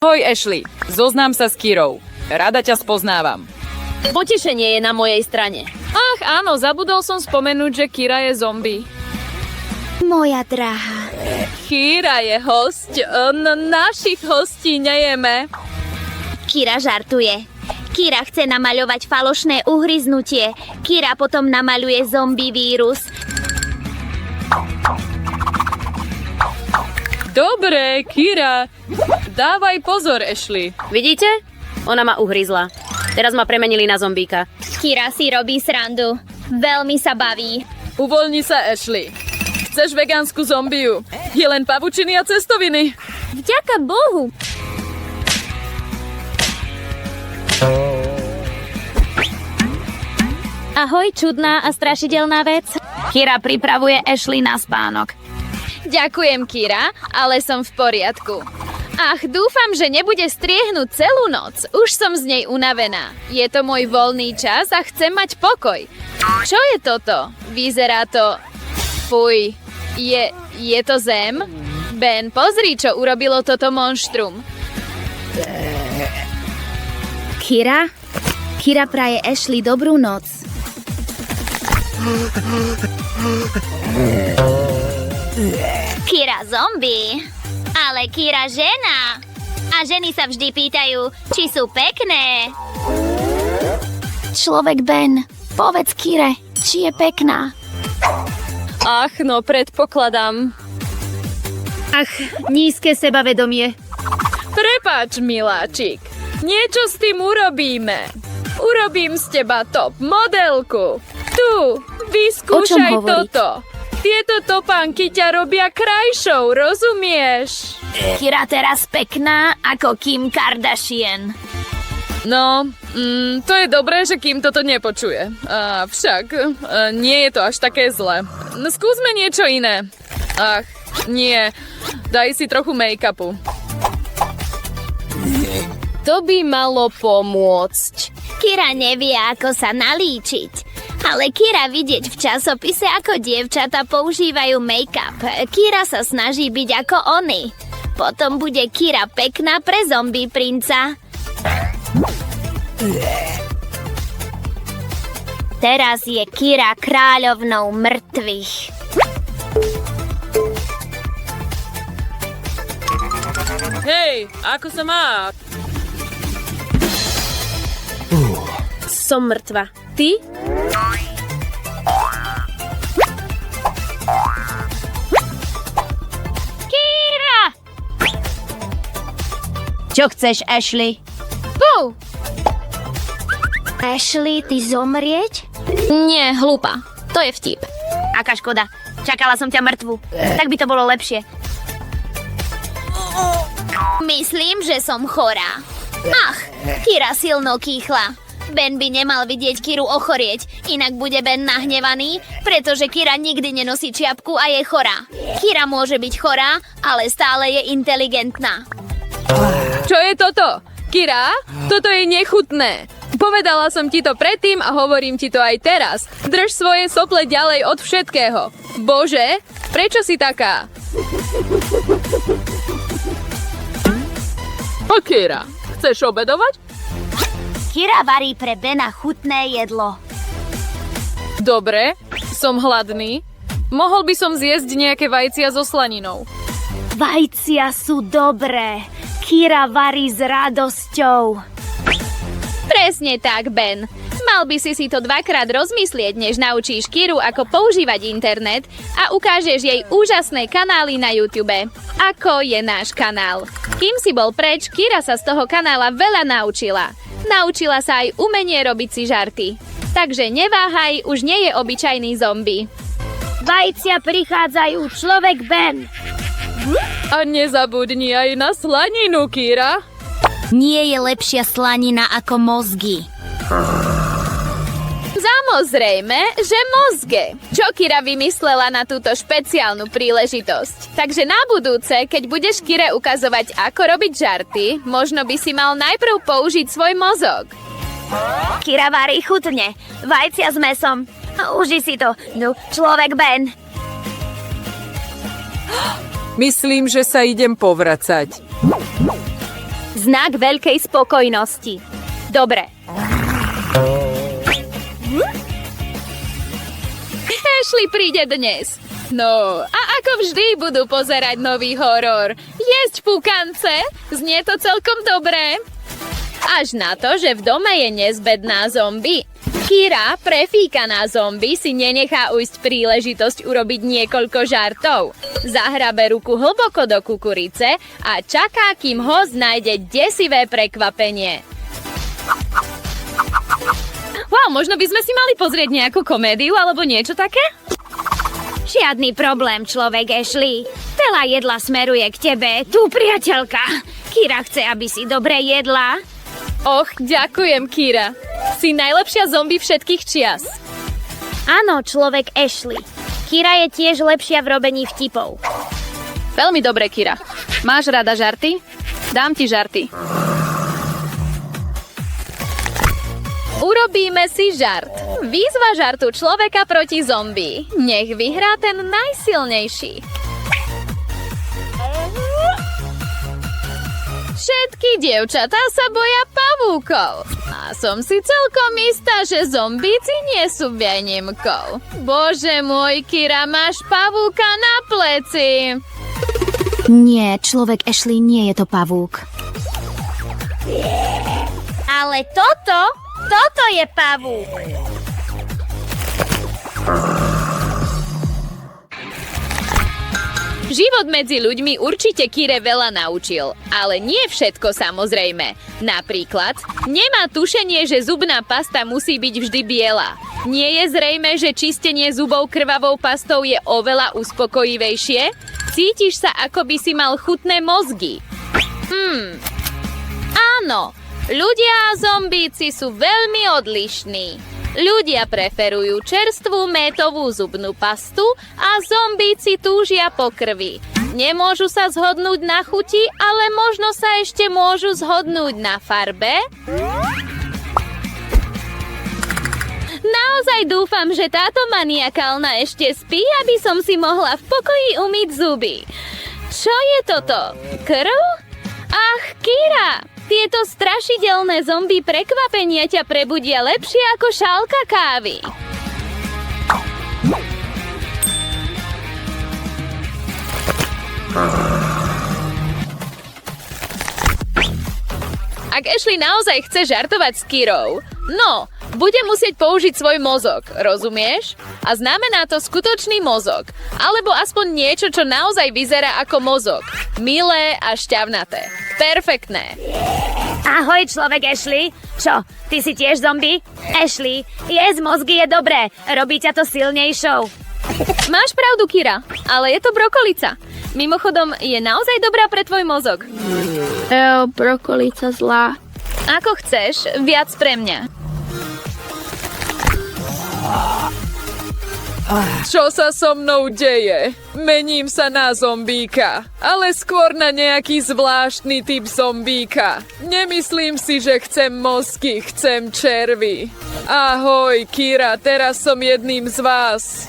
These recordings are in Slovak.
Ahoj, Ashley. Zoznám sa s Kirou. Rada ťa spoznávam. Potešenie je na mojej strane. Ach, áno, zabudol som spomenúť, že Kira je zombie. Moja drahá. Kira je hosť. Našich hostí nejeme. Kira žartuje. Kira chce namaľovať falošné uhryznutie. Kira potom namaľuje zombie vírus. Dobre, Kira. Dávaj pozor, Ashley. Vidíte? Ona ma uhryzla. Teraz ma premenili na zombíka. Kira si robí srandu. Veľmi sa baví. Uvoľni sa, Ashley. Chceš vegánsku zombiu? Je len pavučiny a cestoviny. Vďaka Bohu. Ahoj, čudná a strašidelná vec. Kira pripravuje Ashley na spánok. Ďakujem, Kira, ale som v poriadku. Ach, dúfam, že nebude striehnúť celú noc. Už som z nej unavená. Je to môj voľný čas a chcem mať pokoj. Čo je toto? Vyzerá to... Fuj. Je to zem? Ben, pozri, čo urobilo toto monštrum. Kira? Kira praje Ashley dobrú noc. Kira zombie. Ale Kira žena. A ženy sa vždy pýtajú, či sú pekné. Človek Ben, povedz Kire, či je pekná. Ach, no predpokladám. Ach, nízke sebavedomie. Prepáč, miláčik. Niečo s tým urobíme. Urobím z teba top modelku. Tu, vyskúšaj toto. Tieto topánky ťa robia krajšou, rozumieš? Kira teraz pekná ako Kim Kardashian. No, to je dobré, že Kim toto nepočuje. Však, nie je to až také zlé. No, skúsme niečo iné. Ach, nie. Daj si trochu make-upu. To by malo pomôcť. Kira nevie, ako sa nalíčiť. Ale Kira vidieť v časopise, ako dievčatá používajú make-up. Kira sa snaží byť ako oni. Potom bude Kira pekná pre zombie princa. Teraz je Kira kráľovnou mŕtvych. Hej, ako sa má? Som mŕtva. Ty? Kira! Čo chceš, Ashley? Pú! Ashley, ty zomrieť? Nie, hlúpa. To je vtip. Aká škoda. Čakala som ťa mŕtvu. Tak by to bolo lepšie. Myslím, že som chorá. Ach, Kira silno kýchla. Ben by nemal vidieť Kiru ochorieť, inak bude Ben nahnevaný, pretože Kira nikdy nenosí čiapku a je chorá. Kira môže byť chorá, ale stále je inteligentná. Čo je toto? Kira, toto je nechutné. Povedala som ti to predtým a hovorím ti to aj teraz. Drž svoje sople ďalej od všetkého. Bože, prečo si taká? A Kira, chceš obedovať? Kira varí pre Bena chutné jedlo. Dobre, som hladný. Mohol by som zjesť nejaké vajcia so slaninou. Vajcia sú dobré. Kira varí s radosťou. Presne tak, Ben. Mal by si to dvakrát rozmyslieť, než naučíš Kiru, ako používať internet a ukážeš jej úžasné kanály na YouTube. Ako je náš kanál. Kým si bol preč, Kira sa z toho kanála veľa naučila. Naučila sa aj umenie robiť si žarty. Takže neváhaj, už nie je obyčajný zombie. Vajcia prichádzajú, človek Ben. A nezabudni aj na slaninu, Kira. Nie je lepšia slanina ako mozgy. Samozrejme, že mozge. Čo Kira vymyslela na túto špeciálnu príležitosť. Takže na budúce, keď budeš Kire ukazovať, ako robiť žarty, možno by si mal najprv použiť svoj mozog. Kira varí chutne. Vajcia s mesom. Uži si to. No, človek Ben. Myslím, že sa idem povracať. Znak veľkej spokojnosti. Dobre. Ashley príde dnes. No, a ako vždy budú pozerať nový horor. Jesť pukance? Znie to celkom dobre. Až na to, že v dome je nezbedná zombie. Kira, prefíkaná zombie, si nenechá ujsť príležitosť urobiť niekoľko žartov. Zahrabe ruku hlboko do kukurice a čaká, kým host nájde desivé prekvapenie. Wow, možno by sme si mali pozrieť nejakú komédiu alebo niečo také? Žiadny problém, človek Ashley. Veľa jedla smeruje k tebe, tu priateľka. Kira chce, aby si dobre jedla. Och, ďakujem, Kira. Si najlepšia zombie všetkých čias. Áno, človek Ashley. Kira je tiež lepšia v robení vtipov. Veľmi dobre, Kira. Máš rada žarty? Dám ti žarty. Urobíme si žart. Výzva žartu človeka proti zombie. Nech vyhrá ten najsilnejší. Všetky dievčatá sa boja pavúkov. A som si celkom istá, že zombíci nie sú výnimkou. Bože môj, Kira, máš pavúka na pleci. Nie, človek Ashley, nie je to pavúk. Ale toto je pavúk. Život medzi ľuďmi určite Kire veľa naučil, ale nie všetko samozrejme. Napríklad, nemá tušenie, že zubná pasta musí byť vždy biela. Nie je zrejme, že čistenie zubov krvavou pastou je oveľa uspokojivejšie? Cítiš sa, ako by si mal chutné mozgy. Áno, ľudia a zombíci sú veľmi odlišní. Ľudia preferujú čerstvú métovú zubnú pastu a zombíci túžia po krvi. Nemôžu sa zhodnúť na chuti, ale možno sa ešte môžu zhodnúť na farbe. Naozaj dúfam, že táto maniakálna ešte spí, aby som si mohla v pokoji umyť zuby. Čo je toto? Krv? Ach, Kira! Tieto strašidelné zombie prekvapenia ťa prebudia lepšie ako šálka kávy. Ak Ashley naozaj chce žartovať s Kirou, no, bude musieť použiť svoj mozog, rozumieš? A znamená to skutočný mozog, alebo aspoň niečo, čo naozaj vyzerá ako mozog. Milé a šťavnaté. Perfektné. Ahoj, človek Ashley. Čo, ty si tiež zombie? Ashley, jesť mozgy je dobré. Robí ťa to silnejšou. Máš pravdu, Kira, ale je to brokolica. Mimochodom, je naozaj dobrá pre tvoj mozog. Brokolica zlá. Ako chceš, viac pre mňa. Čo sa so mnou deje? Mením sa na zombíka, ale skôr na nejaký zvláštny typ zombíka. Nemyslím si, že chcem mozky, chcem červy. Ahoj, Kira, teraz som jedným z vás.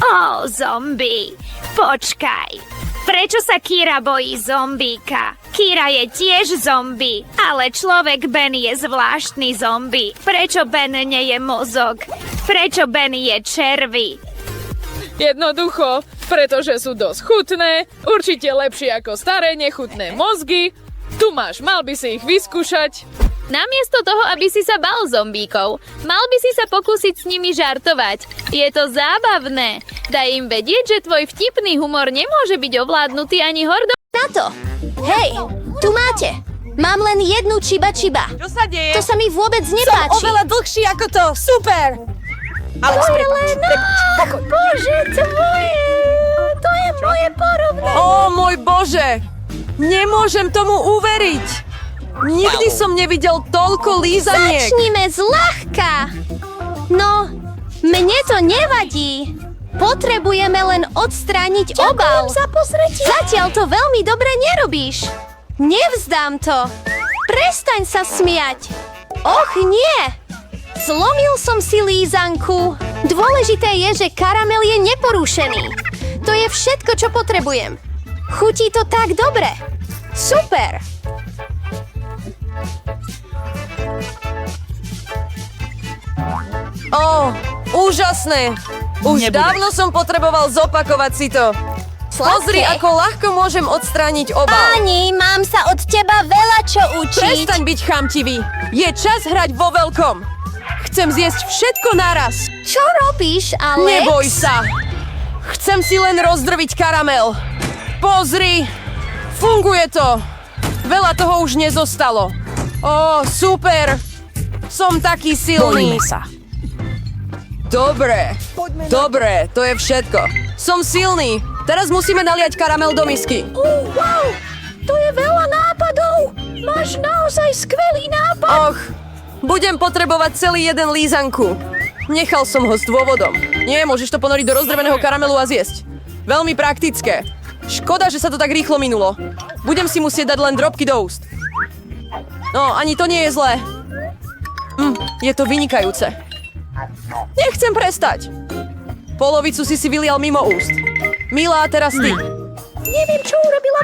Ó, zombie, počkaj. Prečo sa Kira bojí zombíka? Kira je tiež zombie, ale človek Ben je zvláštny zombie. Prečo Ben nie je mozog? Prečo Ben je červy? Jednoducho, pretože sú dosť chutné, určite lepšie ako staré nechutné mozgy. Tu máš, mal by si ich vyskúšať. Namiesto toho, aby si sa bal zombíkov, mal by si sa pokúsiť s nimi žartovať. Je to zábavné. Daj im vedieť, že tvoj vtipný humor nemôže byť ovládnutý ani hordou. Na to! Hej, tu máte! Mám len jednu čiba. Čo sa deje? To sa mi vôbec Som nepáči. oveľa dlhší ako to. Super! Ale prepáč. Bože, to je moje porovné. Ó, môj Bože! Nemôžem tomu uveriť. Nikdy som nevidel toľko lízaniek. Začnime zľahka. No, mne to nevadí. Potrebujeme len odstrániť obal. za pozretie. Zatiaľ to veľmi dobre nerobíš. Nevzdám to. Prestaň sa smiať. Och, nie. Zlomil som si lízanku. Dôležité je, že karamel je neporušený. To je všetko, čo potrebujem. Chutí to tak dobre. Super. Úžasné. Už dávno som potreboval zopakovať si to. Pozri, ako ľahko môžem odstrániť obal. Pani, mám sa od teba veľa čo učiť. Prestaň byť chamtivý. Je čas hrať vo veľkom. Chcem zjesť všetko naraz. Čo robíš, Alex? Neboj sa. Chcem si len rozdrviť karamel. Pozri. Funguje to. Veľa toho už nezostalo. Super. Som taký silný. Bojíme sa. Dobre, to je všetko. Som silný. Teraz musíme naliať karamel do misky. Wow, to je veľa nápadov. Máš naozaj skvelý nápad. Budem potrebovať celý jeden lízanku. Nechal som ho s dôvodom. Nie, môžeš to ponoriť do rozdrveného karamelu a zjesť. Veľmi praktické. Škoda, že sa to tak rýchlo minulo. Budem si musieť dať len drobky do úst. No, ani to nie je zlé. Je to vynikajúce. Nechcem prestať. Polovicu si vylial mimo úst. Milá, teraz ty. Neviem, čo urobila.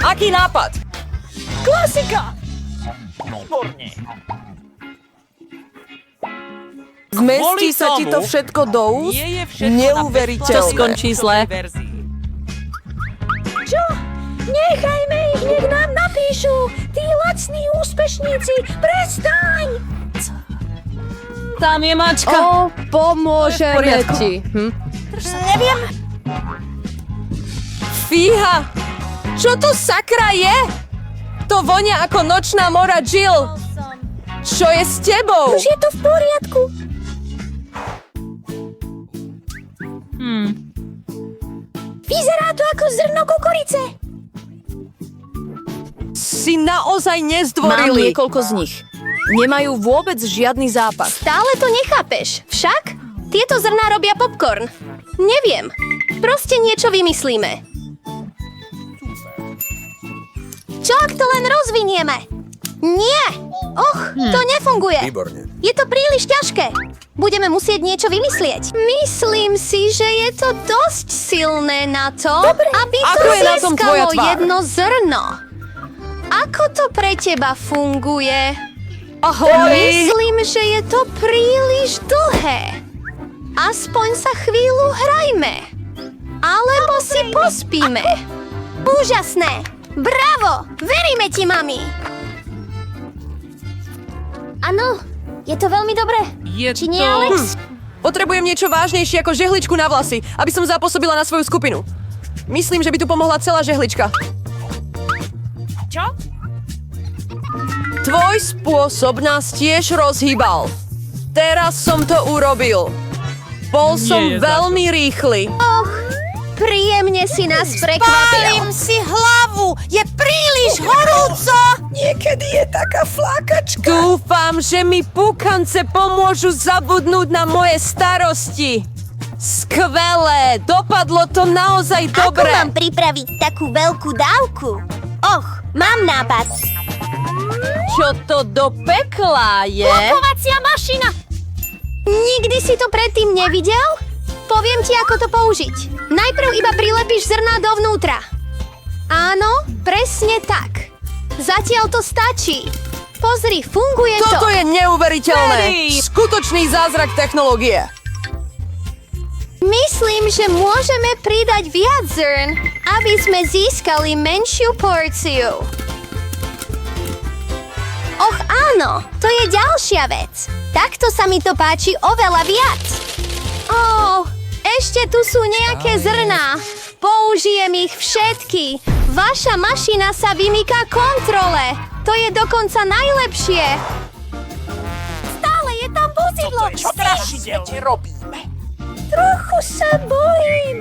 Aký nápad? Klasika. Zmestí sa ti to všetko do úst? Neuveriteľné. To skončí zle. Čo? Nechajme ich, nech nám napíšu. Tí lacní úspešníci, prestaň. Tam je mačka. Pomôžeme ti. Neviem. Fíha! Čo to sakra je? To vonia ako nočná mora Jill. Čo je s tebou? Už je to v poriadku. Vyzerá to ako zrno kukurice. Si naozaj Mám nezdvorilý. niekoľko z nich. Nemajú vôbec žiadny zápach. Stále to nechápeš. Však? Tieto zrná robia popcorn. Neviem. Proste niečo vymyslíme. Čo ak to len rozvinieme? Nie! To nefunguje. Výborne. Je to príliš ťažké. Budeme musieť niečo vymyslieť. Myslím si, že je to dosť silné na to, aby to Ako je na tom tvoja získalo tvár? jedno zrno. Ako to pre teba funguje? Ahoj! Myslím, že je to príliš dlhé. Aspoň sa chvíľu hrajme. Alebo si pospíme. Úžasné! Bravo! Veríme ti, mami! Áno, je to veľmi dobré. Či nie, Alex? Potrebujem niečo vážnejšie ako žehličku na vlasy, aby som zapôsobila na svoju skupinu. Myslím, že by tu pomohla celá žehlička. Čo? Tvoj spôsob nás tiež rozhýbal. Teraz som to urobil. Bol som veľmi rýchly. Príjemne si nás prekvapil. si hlavu! Je príliš horúco! Niekedy je taká flákačka. Dúfam, že mi púkance pomôžu zabudnúť na moje starosti. Skvelé, dopadlo to naozaj dobre. Ako mám pripraviť takú veľkú dávku? Mám nápad. Čo to do pekla je? Pakovacia mašina! Nikdy si to predtým nevidel? Poviem ti, ako to použiť. Najprv iba prilepíš zrná dovnútra. Áno, presne tak. Zatiaľ to stačí. Pozri, funguje to. Toto je neuveriteľné. Mary! Skutočný zázrak technológie. Myslím, že môžeme pridať viac zrn, aby sme získali menšiu porciu. Áno, to je ďalšia vec. Takto sa mi to páči oveľa viac. Ešte tu sú nejaké zrná. Použijem ich všetky. Vaša mašina sa vymýka kontrole. To je dokonca najlepšie. Stále je tam vozidlo. Strašidelne robíme. Trochu sa bojím.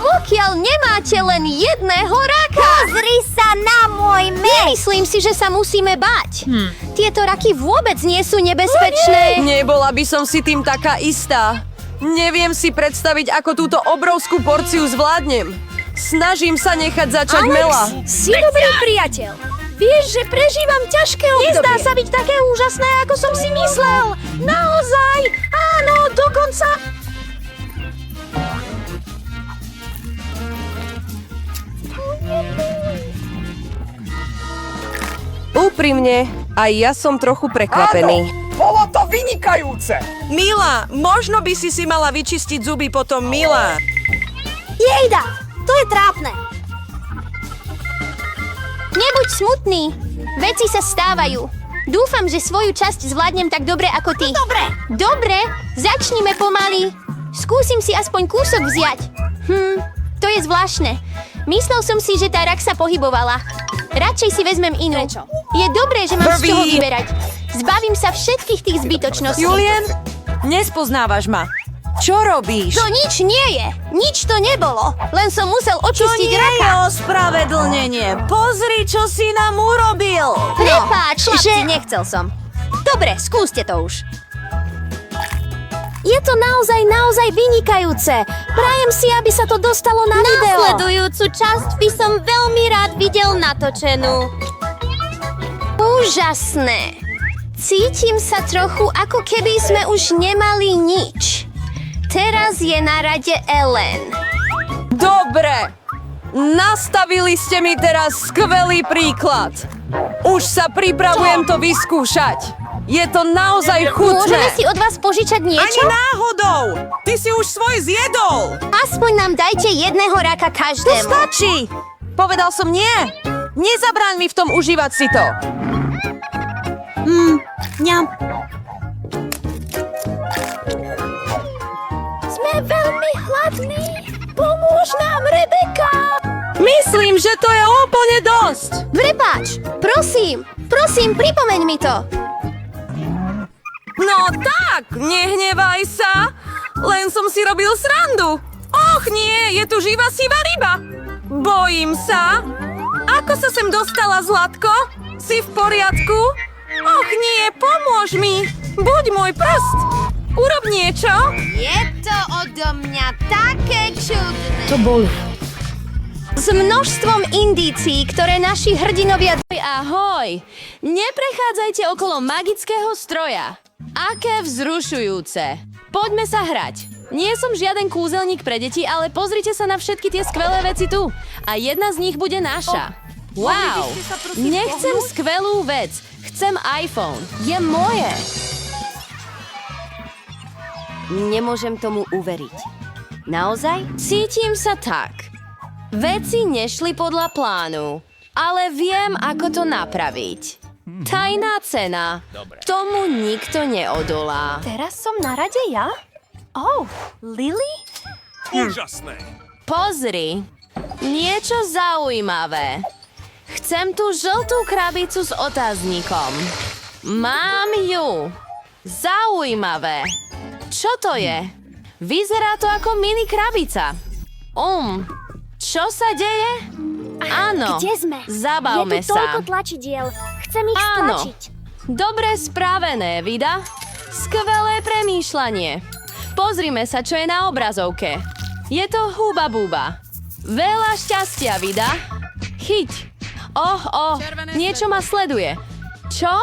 Pokiaľ nemáte len jedného raka. Pozri sa na môj mes. Nemyslím si, že sa musíme báť. Tieto raky vôbec nie sú nebezpečné. Nebola by som si tým taká istá. Neviem si predstaviť, ako túto obrovskú porciu zvládnem. Snažím sa nechať začať Mela. Si dobrý priateľ. Vieš, že prežívam ťažké obdobie. Nezdá sa byť také úžasné, ako som si myslel. Naozaj? Áno, dokonca... Úprimne, aj ja som trochu prekvapený. Bolo to vynikajúce! Mila, možno by si mala vyčistiť zuby potom, Mila. Jejda, to je trápne. Nebuď smutný. Veci sa stávajú. Dúfam, že svoju časť zvládnem tak dobre ako ty. Dobre, začnime pomaly. Skúsim si aspoň kúsok vziať. To je zvláštne. Myslel som si, že tá rak sa pohybovala. Radšej si vezmem inú. Prečo? Je dobré, že mám z Prvý. čoho vyberať. Zbavím sa všetkých tých zbytočností. Julien, nespoznávaš ma. Čo robíš? To nič nie je. Nič to nebolo. Len som musel očistiť raka. ospravedlnenie. Pozri, čo si nám urobil. Prepáč, Chlapci, že... nechcel som. Dobre, skúste to už. Je to naozaj vynikajúce. Prajem si, aby sa to dostalo na video. Nasledujúcu časť by som veľmi rád videl natočenú. Úžasné. Cítim sa trochu, ako keby sme už nemali nič. Teraz je na rade Ellen. Dobre. Nastavili ste mi teraz skvelý príklad. Už sa pripravujem to vyskúšať. Je to naozaj chutné. Môžeme si od vás požičať niečo? náhodou. Ty si už svoj zjedol. Aspoň nám dajte jedného raka každému. Stačí. Povedal som nie. Nezabráň mi v tom užívať si to. Ňam. Sme veľmi hladní. Pomôž nám, Rebeka. Myslím, že to je úplne dosť. Prepáč, prosím, pripomeň mi to. No tak, nehnevaj sa. Len som si robil srandu. Och nie, je tu živá sivá ryba. Bojím sa. Ako sa sem dostala, Zlatko? Si v poriadku? Och nie, pomôž mi. Buď môj prst. Urob niečo. Je to odo mňa také čudné. To bol. S množstvom indícií, ktoré naši hrdinovia... Ahoj! Neprechádzajte okolo magického stroja. Aké vzrušujúce. Poďme sa hrať. Nie som žiaden kúzelník pre deti, ale pozrite sa na všetky tie skvelé veci tu. A jedna z nich bude naša. Wow! Nechcem skvelú vec. Chcem iPhone. Je moje. Nemôžem tomu uveriť. Naozaj? Cítim sa tak. Veci nešli podľa plánu, ale viem, ako to napraviť. Tajná cena. Tomu nikto neodolá. Teraz som na rade ja? Oh, Lily? Úžasné! Pozri, niečo zaujímavé. Chcem tú žltú krabicu s otáznikom. Mám ju. Zaujímavé. Čo to je? Vyzerá to ako mini krabica. Čo sa deje? Áno, Kde sme? zabavme Je tu toľko sa. tlačidiel. Chcem ich Áno. stlačiť. Dobre spravené, Vida. Skvelé premýšľanie. Pozrime sa, čo je na obrazovke. Je to Huba Buba. Veľa šťastia, Vida. Chyť. Niečo ma sleduje. Čo?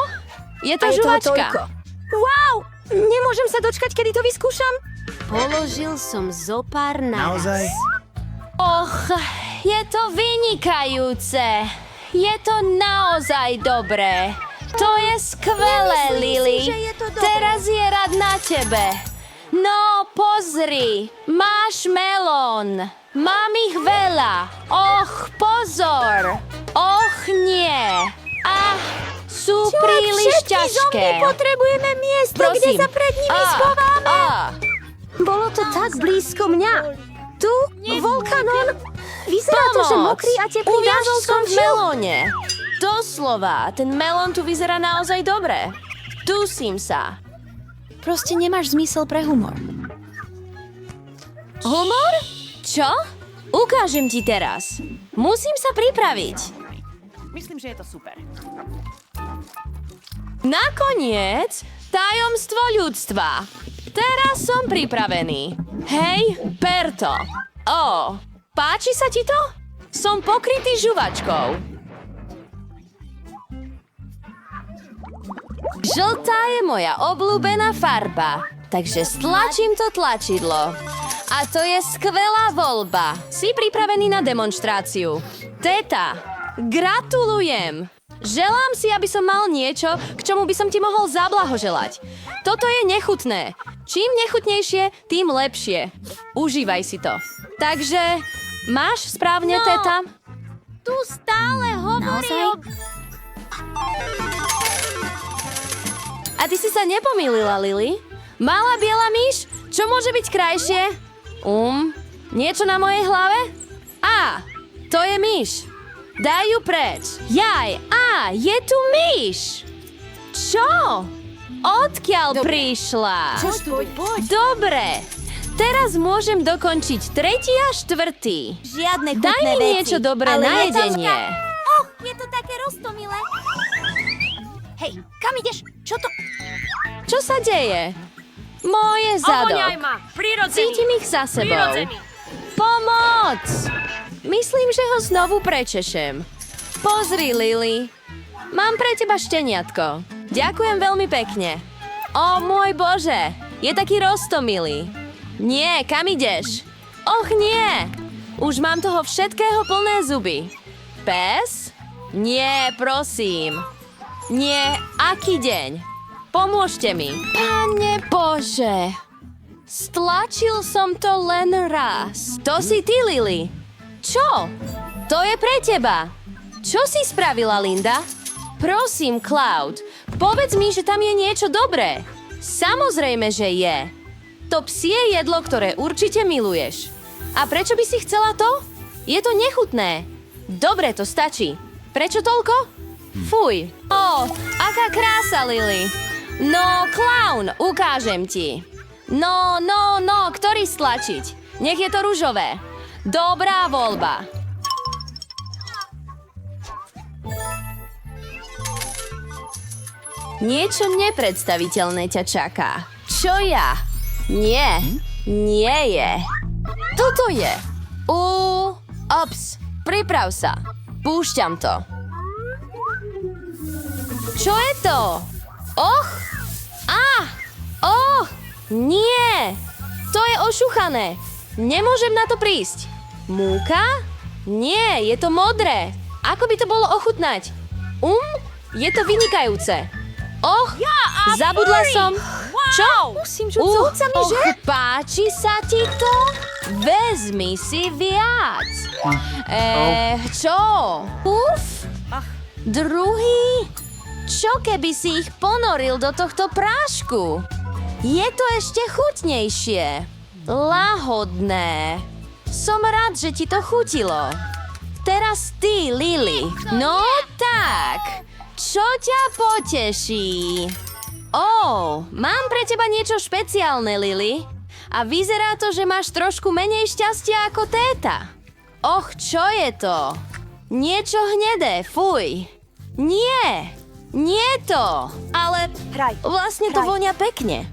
Je to žuvačka. Wow, nemôžem sa dočkať, kedy to vyskúšam. Položil som zo pár naraz. Naozaj? Je to vynikajúce. Je to naozaj dobré. To je skvelé, Lily. Teraz je rad na tebe. No, pozri. Máš melón. Mám ich veľa. Pozor. Nie. Sú príliš ťažké. Potrebujeme miesto, Prosím. pred nimi schováme. Bolo to tak blízko mňa. Tu, Volkanon. Vyzerá to, že mokrý a teplý dážď Uviazol som v skončil. melóne. Doslova, ten melón tu vyzerá naozaj dobre. Dusím sa. Proste nemáš zmysel pre humor. Humor? Čo? Ukážem ti teraz. Musím sa pripraviť. Myslím, že je to super. Nakoniec, tajomstvo ľudstva. Teraz som pripravený. Hej, Perto. Páči sa ti to? Som pokrytý žuvačkou. Žltá je moja obľúbená farba, takže stlačím to tlačidlo. A to je skvelá voľba. Si pripravený na demonštráciu? Teta, gratulujem. Želám si, aby som mal niečo, k čomu by som ti mohol zablahoželať. Toto je nechutné. Čím nechutnejšie, tým lepšie. Užívaj si to. Takže, máš správne, teta? Tu stále hovorí o... A ty si sa nepomýlila, Lily? Malá biela myš? Čo môže byť krajšie? Niečo na mojej hlave? Á, to je myš. Daj ju preč. Jaj, je tu myš. Čo? Odkiaľ prišla? Dobre. Teraz môžem dokončiť 3. a 4. Žiadne chutné Daj mi veci. niečo dobré Ale na letáčka- jedenie. Je to také roztomilé. Hej, kam ideš? Čo to... Čo sa deje? Moje zadok. ma! Prirodzený! Cítim ich za sebou. Pomoc! Myslím, že ho znovu prečešem. Pozri, Lily. Mám pre teba šteniatko. Ďakujem veľmi pekne. O môj Bože, je taký roztomilý. Nie, kam ideš? Och nie! Už mám toho všetkého plné zuby. Pes? Nie, prosím. Nie, aký deň? Pomôžte mi. Pane Bože. Stlačil som to len raz. To si ty, Lily. Čo? To je pre teba. Čo si spravila, Linda? Prosím, Cloud, povedz mi, že tam je niečo dobré. Samozrejme, že je. To psie jedlo, ktoré určite miluješ. A prečo by si chcela to? Je to nechutné. Dobre, to stačí. Prečo toľko? Fuj. Aká krása, Lily. No, clown, ukážem ti. No, ktorý stlačiť? Nech je to ružové. Dobrá voľba. Niečo nepredstaviteľné ťa čaká. Čo ja? Nie je. Toto je. Priprav sa. Púšťam to. Čo je to? Nie. To je ošuchané. Nemôžem na to prísť. Múka? Nie, je to modré. Ako by to bolo ochutnať? Je to vynikajúce. Zabudla som. Čo? Musím žucovcami, že? Páči sa ti to? Vezmi si viac. Čo? Druhý? Čo keby si ich ponoril do tohto prášku? Je to ešte chutnejšie. Lahodné. Som rád, že ti to chutilo. Teraz ty, Lily. No tak. Čo ťa poteší? Mám pre teba niečo špeciálne, Lily. A vyzerá to, že máš trošku menej šťastia ako téta. Čo je to? Niečo hnedé, fuj. Nie to. Ale vlastne to vonia pekne.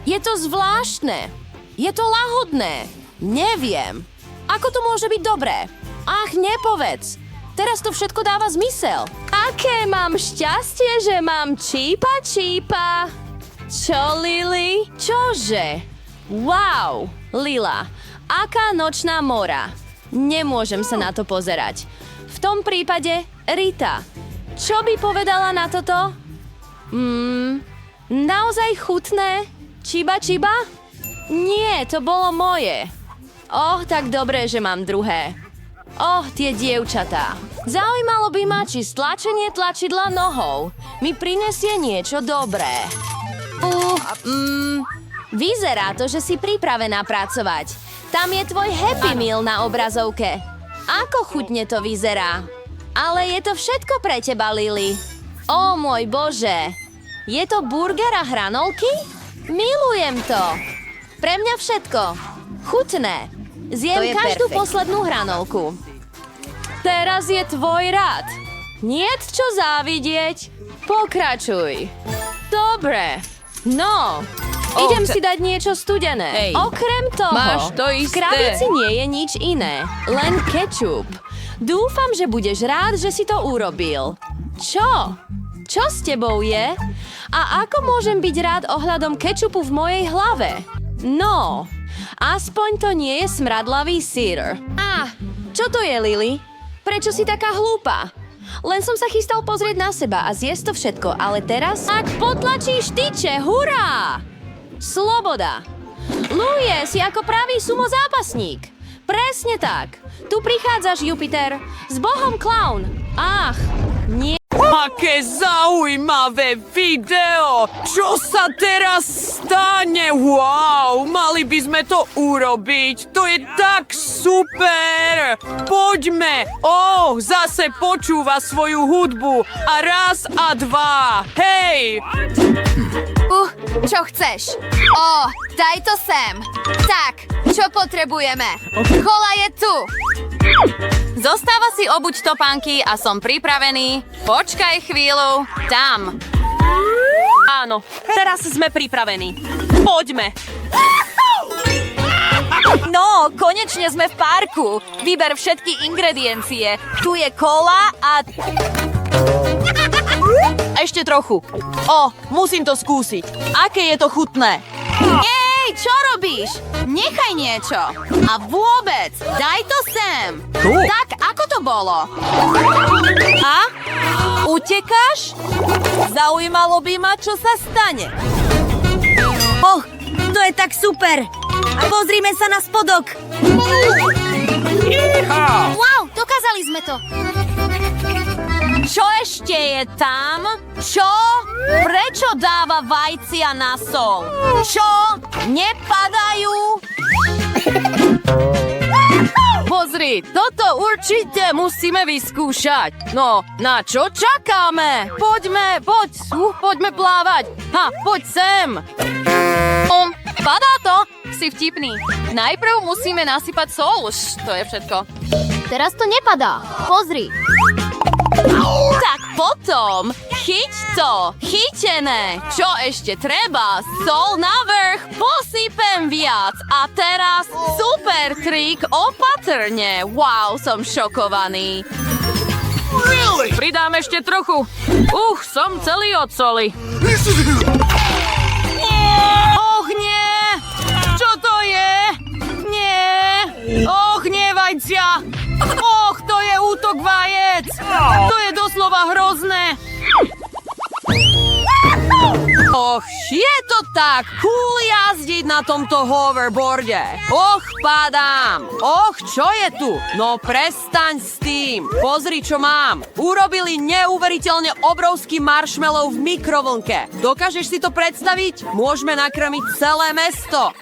Je to zvláštne. Je to lahodné. Neviem. Ako to môže byť dobré? Nepovedz. Teraz to všetko dáva zmysel. Aké mám šťastie, že mám čípa. Čo, Lily? Čože? Wow, Lila, aká nočná mora. Nemôžem sa na to pozerať. V tom prípade Rita. Čo by povedala na toto? Naozaj chutné? Čiba? Nie, to bolo moje. Tak dobre, že mám druhé. Tie dievčatá. Zaujímalo by ma, či stlačenie tlačidla nohou mi prinesie niečo dobré. Vyzerá to, že si pripravená pracovať. Tam je tvoj Happy Meal na obrazovke. Ako chutne to vyzerá. Ale je to všetko pre teba, Lily. Môj Bože. Je to burger a hranolky? Milujem to. Pre mňa všetko. Chutné. Zjem každú poslednú hranolku. Teraz je tvoj rad. Niet čo závidieť. Pokračuj. Dobre. No. Idem si dať niečo studené. Okrem toho, Máš to v isté. krabici nie je nič iné. Len kečup. Dúfam, že budeš rád, že si to urobil. Čo? Čo s tebou je? A ako môžem byť rád ohľadom kečupu v mojej hlave? No, aspoň to nie je smradlavý syr. Čo to je, Lily? prečo si taká hlúpa? Len som sa chystal pozrieť na seba a zjesť to všetko, ale teraz... Ak potlačíš tyče, hurá! Sloboda. Louie, si ako pravý sumo zápasník. Presne tak. Tu prichádzaš, Jupiter. S Bohom, Clown. Ach, nie. Aké zaujímavé video! Čo sa teraz stane? Wow, mali by sme to urobiť. To je tak super! Poďme! Zase počúva svoju hudbu. A raz a dva. Hej! Čo chceš? Daj to sem. Tak, čo potrebujeme? Kola je tu. Zostáva si obuť topánky a som pripravený. Počkaj chvíľu. Tam. Áno, teraz sme pripravení. Poďme. No, konečne sme v parku. Vyber všetky ingrediencie. Tu je kola a... Ešte trochu. Musím to skúsiť. Aké je to chutné? Ej, čo robíš? Nechaj niečo. A vôbec, daj to sem. Tak, ako to bolo? A? Utekáš? Zaujímalo by ma, čo sa stane. To je tak super. Pozrime sa na spodok. Wow, dokázali sme to. Čo ešte je tam? Čo? Prečo dáva vajcia na sol? Čo? Nepadajú? Pozri, toto určite musíme vyskúšať. No, na čo čakáme? Poďme plávať. Poď sem. Padá to. Si vtipný. Najprv musíme nasypať sol, to je všetko. Teraz to nepadá. Pozri. Tak potom, chyť to, chytené. Čo ešte treba? Sol navrch, posypem viac. A teraz super trik, opatrne. Wow, som šokovaný. Pridám ešte trochu. Som celý od soli. Nie! Čo to je? Nie! Nie, vajcia! To je útok vajec! To je doslova hrozné! Je to tak cool jazdiť na tomto hoverboarde. Padám. Čo je tu? No prestaň s tým. Pozri, čo mám. Urobili neuveriteľne obrovský marshmallow v mikrovlnke. Dokážeš si to predstaviť? Môžeme nakrmiť celé mesto.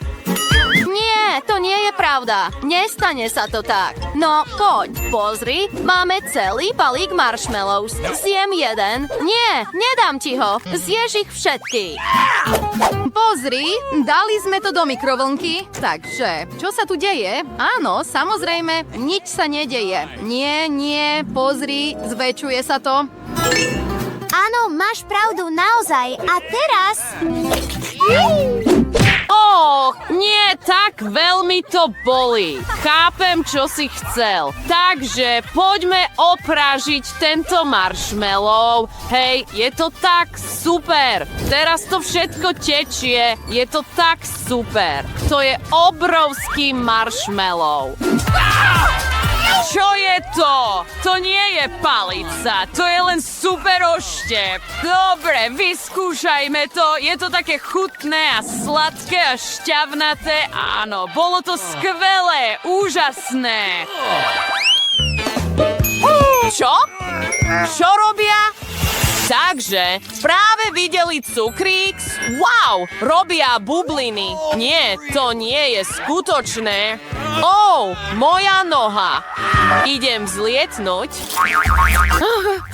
Nie, to nie je pravda. Nestane sa to tak. No, poď, pozri, máme celý balík marshmallows. Zjem jeden. Nie, nedám ti ho. Zješ ich všetky. Pozri, dali sme to do mikrovlnky. Takže, čo sa tu deje? Áno, samozrejme, nič sa nedeje. Nie, pozri, zväčšuje sa to. Áno, máš pravdu, naozaj. A teraz... Nie, tak veľmi to bolí. Chápem, čo si chcel. Takže poďme oprážiť tento marshmallow. Hej, je to tak super. Teraz to všetko tečie. Je to tak super. To je obrovský marshmallow. Čo je to? To nie je palica, to je len super oštep. Dobre, vyskúšajme to. Je to také chutné a sladké a šťavnaté. Áno, bolo to skvelé, úžasné. Čo? Čo robia? Takže, práve videli cukríks? Wow, robia bubliny. Nie, to nie je skutočné. Moja noha. Idem zlietnúť.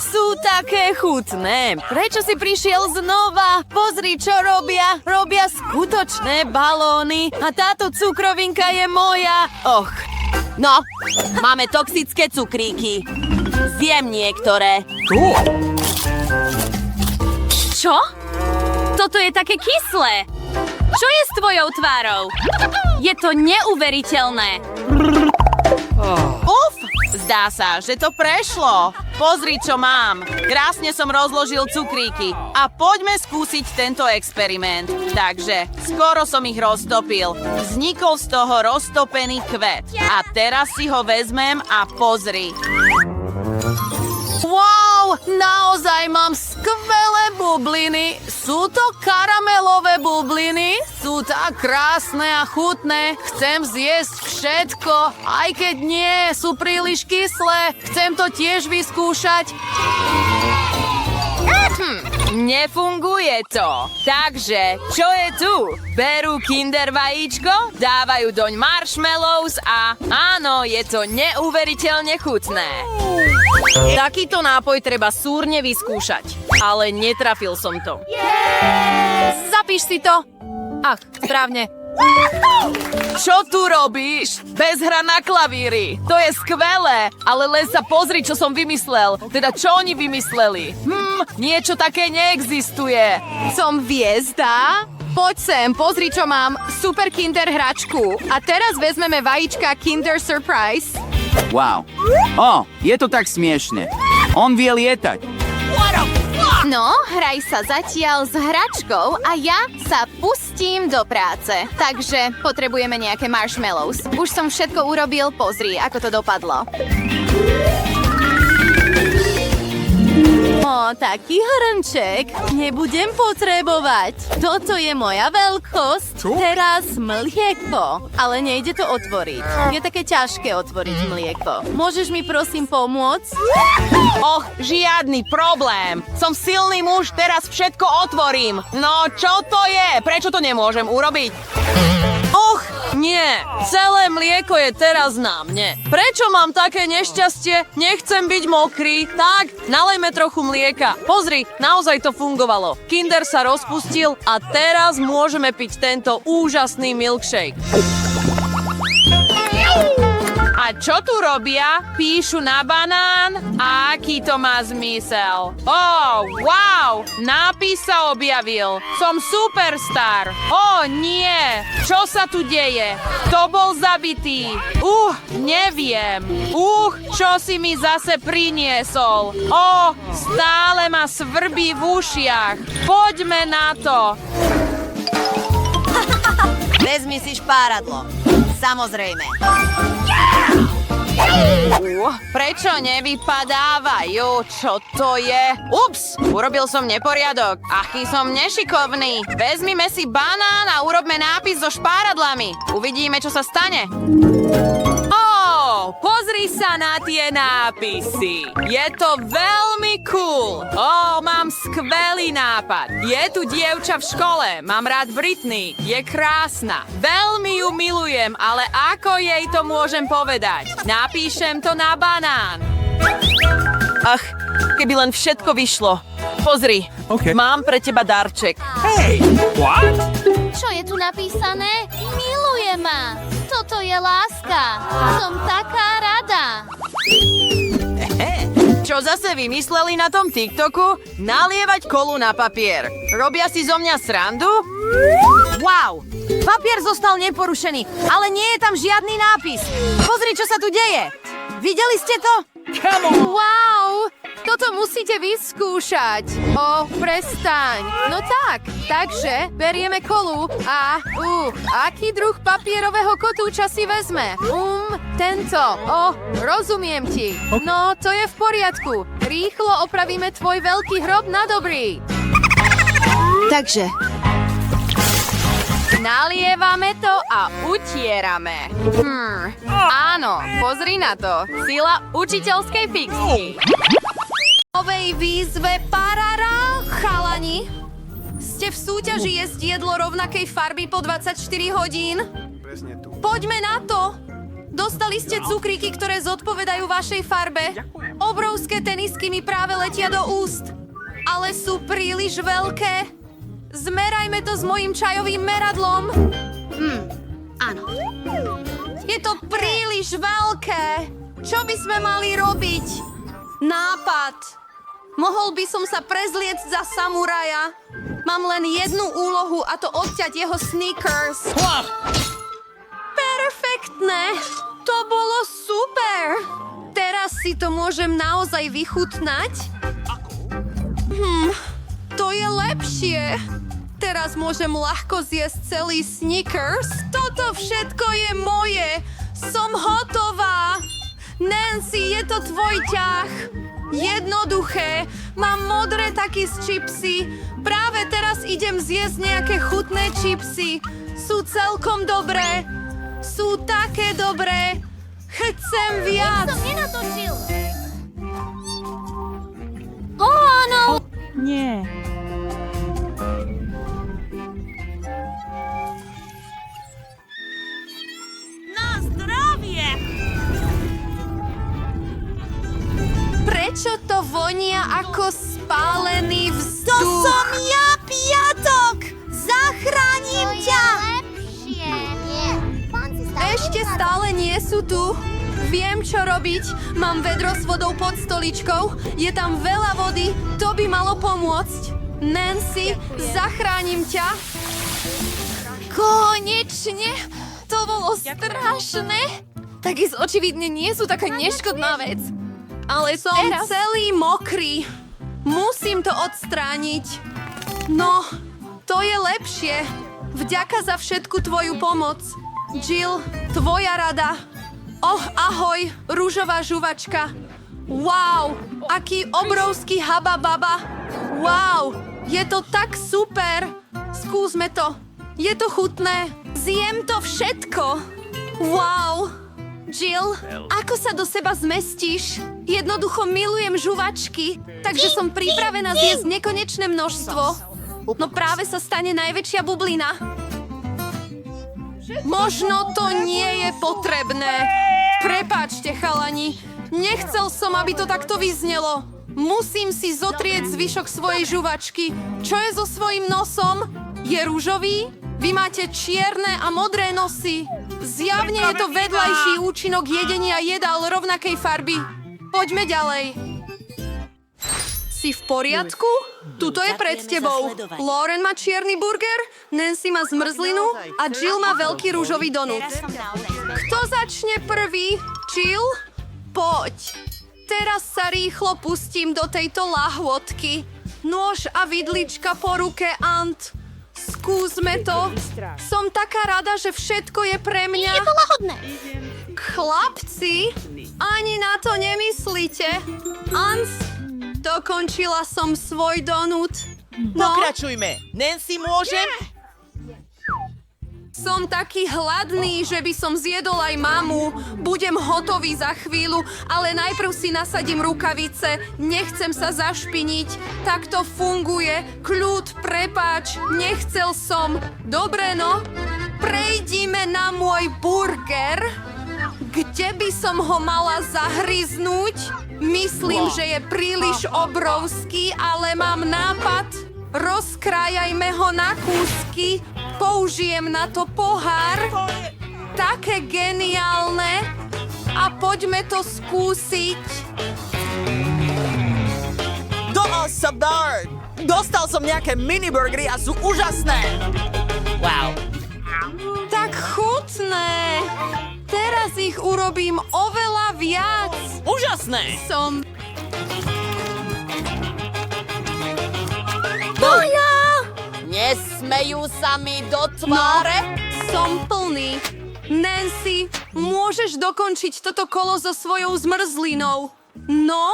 Sú také chutné. Prečo si prišiel znova? Pozri, čo robia. Robia skutočné balóny. A táto cukrovinka je moja. No, máme toxické cukríky. Zjem niektoré. Čo? Toto je také kyslé. Čo je s tvojou tvárou? Je to neuveriteľné. Zdá sa, že to prešlo. Pozri, čo mám. Krásne som rozložil cukríky. A poďme skúsiť tento experiment. Takže, skoro som ich roztopil. Vznikol z toho roztopený kvet. A teraz si ho vezmem a pozri. Naozaj mám skvelé bubliny. Sú to karamelové bubliny. Sú tak krásne a chutné. Chcem zjesť všetko, aj keď nie, sú príliš kyslé. Chcem to tiež vyskúšať. Nefunguje to. Takže, čo je tu? Berú Kinder vajíčko, dávajú doň marshmallows a áno, je to neuveriteľne chutné. Takýto nápoj treba súrne vyskúšať, ale netrafil som to. Zapíš si to. Ach, správne. Čo tu robíš? Bez hra na klavíri. To je skvelé, ale len sa pozri, čo som vymyslel. Teda, čo oni vymysleli? Niečo také neexistuje. Som hviezda? Poď sem, pozri, čo mám. Super Kinder hračku. A teraz vezmeme vajíčka Kinder Surprise. Wow. Je to tak smiešne. On vie lietať. No, hraj sa zatiaľ s hračkou a ja sa pustím do práce. Takže potrebujeme nejaké marshmallows. Už som všetko urobil, pozri, ako to dopadlo. Taký hrnček nebudem potrebovať. Toto je moja veľkosť. Teraz mlieko. Ale nejde to otvoriť. Je také ťažké otvoriť mlieko. Môžeš mi prosím pomôcť? Žiadny problém. Som silný muž, teraz všetko otvorím. No, čo to je? Prečo to nemôžem urobiť? Nie, celé mlieko je teraz na mne. Prečo mám také nešťastie? Nechcem byť mokrý. Tak, nalejme trochu mlieka. Pozri, naozaj to fungovalo. Kinder sa rozpustil a teraz môžeme piť tento úžasný milkshake. A čo tu robia? Píšu na banán? Aký to má zmysel? Wow! Nápis sa objavil. Som superstar. Nie! Čo sa tu deje? Kto bol zabitý? Neviem. Čo si mi zase priniesol? Stále ma svrbí v ušiach. Poďme na to. Vezmi si špáradlo. Samozrejme. Prečo nevypadávajú? Čo to je? Ups, urobil som neporiadok. Aký som nešikovný. Vezmime si banán a urobme nápis so špáradlami. Uvidíme, čo sa stane. Pozri sa na tie nápisy. Je to veľmi cool. Mám skvelý nápad. Je tu dievča v škole. Mám rád Britney. Je krásna. Veľmi ju milujem, ale ako jej to môžem povedať? Napíšem to na banán. Keby len všetko vyšlo. Pozri, mám pre teba darček. Hey, what? Čo je tu napísané? Miluje ma. Toto je láska. Som taká rada. Čo zase vymysleli na tom TikToku? Nalievať kolu na papier. Robia si zo mňa srandu? Wow! Papier zostal neporušený, ale nie je tam žiadny nápis. Pozri, čo sa tu deje. Videli ste to? Wow! Toto musíte vyskúšať. Prestaň. No tak, takže berieme kolu a aký druh papierového kotúča si vezme? Tento. Rozumiem ti. No, to je v poriadku. Rýchlo opravíme tvoj veľký hrob na dobrý. Takže nalievame to a utierame. Áno, pozri na to. Sila učiteľskej fixky. Novej výzve Parara, chalani. Ste v súťaži jesť jedlo rovnakej farby po 24 hodín? Poďme na to. Dostali ste cukríky, ktoré zodpovedajú vašej farbe. Obrovské tenisky mi práve letia do úst. Ale sú príliš veľké. Zmerajme to s mojím čajovým meradlom. Áno. Je to príliš veľké. Čo by sme mali robiť? Nápad. Mohol by som sa prezliecť za samuraja. Mám len jednu úlohu a to odťať jeho sneakers. Perfektné. To bolo super. Teraz si to môžem naozaj vychutnať? To je lepšie. Teraz môžem ľahko zjesť celý Snickers. Toto všetko je moje. Som hotová. Nancy, je to tvoj ťah. Jednoduché. Mám modré taký z čipsy. Práve teraz idem zjesť nejaké chutné čipsy. Sú celkom dobré. Sú také dobré. Chcem viac. Áno. Nie. Prečo to vonia ako spálený vzduch? To som ja, piatok! Zachránim ťa! Ešte stále nie sú tu. Viem, čo robiť. Mám vedro s vodou pod stoličkou. Je tam veľa vody. To by malo pomôcť. Nancy, zachránim ťa. Konečne! To bolo strašné. Taký očividne nie sú taká neškodná vec. Ale som celý mokrý. Musím to odstrániť. No, to je lepšie. Vďaka za všetku tvoju pomoc. Jill, tvoja rada. Oh, ahoj, rúžová žuvačka. Wow, aký obrovský habababa. Wow, je to tak super. Skúsme to. Je to chutné. Zjem to všetko. Wow. Jill, ako sa do seba zmestíš? Jednoducho milujem žuvačky, takže som pripravená zjesť nekonečné množstvo. No práve sa stane najväčšia bublina. Možno to nie je potrebné. Prepáčte, chalani. Nechcel som, aby to takto vyznelo. Musím si zotrieť zvyšok svojej žuvačky. Čo je so svojím nosom? Je rúžový? Vy máte čierne a modré nosy. Zjavne je to vedľajší účinok jedenia jedál rovnakej farby. Poďme ďalej. Si v poriadku? Tuto je pred tebou. Lauren má čierny burger, Nancy má zmrzlinu a Jill má veľký rúžový donut. Kto začne prvý? Jill? Poď. Teraz sa rýchlo pustím do tejto lahôdky. Nôž a vidlička po ruke, Ant. Skúsme to. Som taká rada, že všetko je pre mňa. Je to lahodné. Chlapci, ani na to nemyslíte. Ans, dokončila som svoj donut. No, Pokračujme. Nancy, môžem? som taký hladný, že by som zjedol aj mamu. Budem hotový za chvíľu, ale najprv si nasadím rukavice. Nechcem sa zašpiniť. Tak to funguje. Kľud, prepáč, nechcel som. Dobre, no. Prejdime na môj burger. Kde by som ho mala zahryznúť? Myslím, že je príliš obrovský, ale mám nápad. Rozkrájajme ho na kúsky. Použijem na to pohár. Také geniálne. A poďme to skúsiť. Dostal som nejaké miniburgery a sú úžasné. Wow. Tak chutné. Teraz ich urobím oveľa viac. Úžasné. Som... Nesmejú sa mi do tváre. Som plný. Nancy, môžeš dokončiť toto kolo so svojou zmrzlinou. No,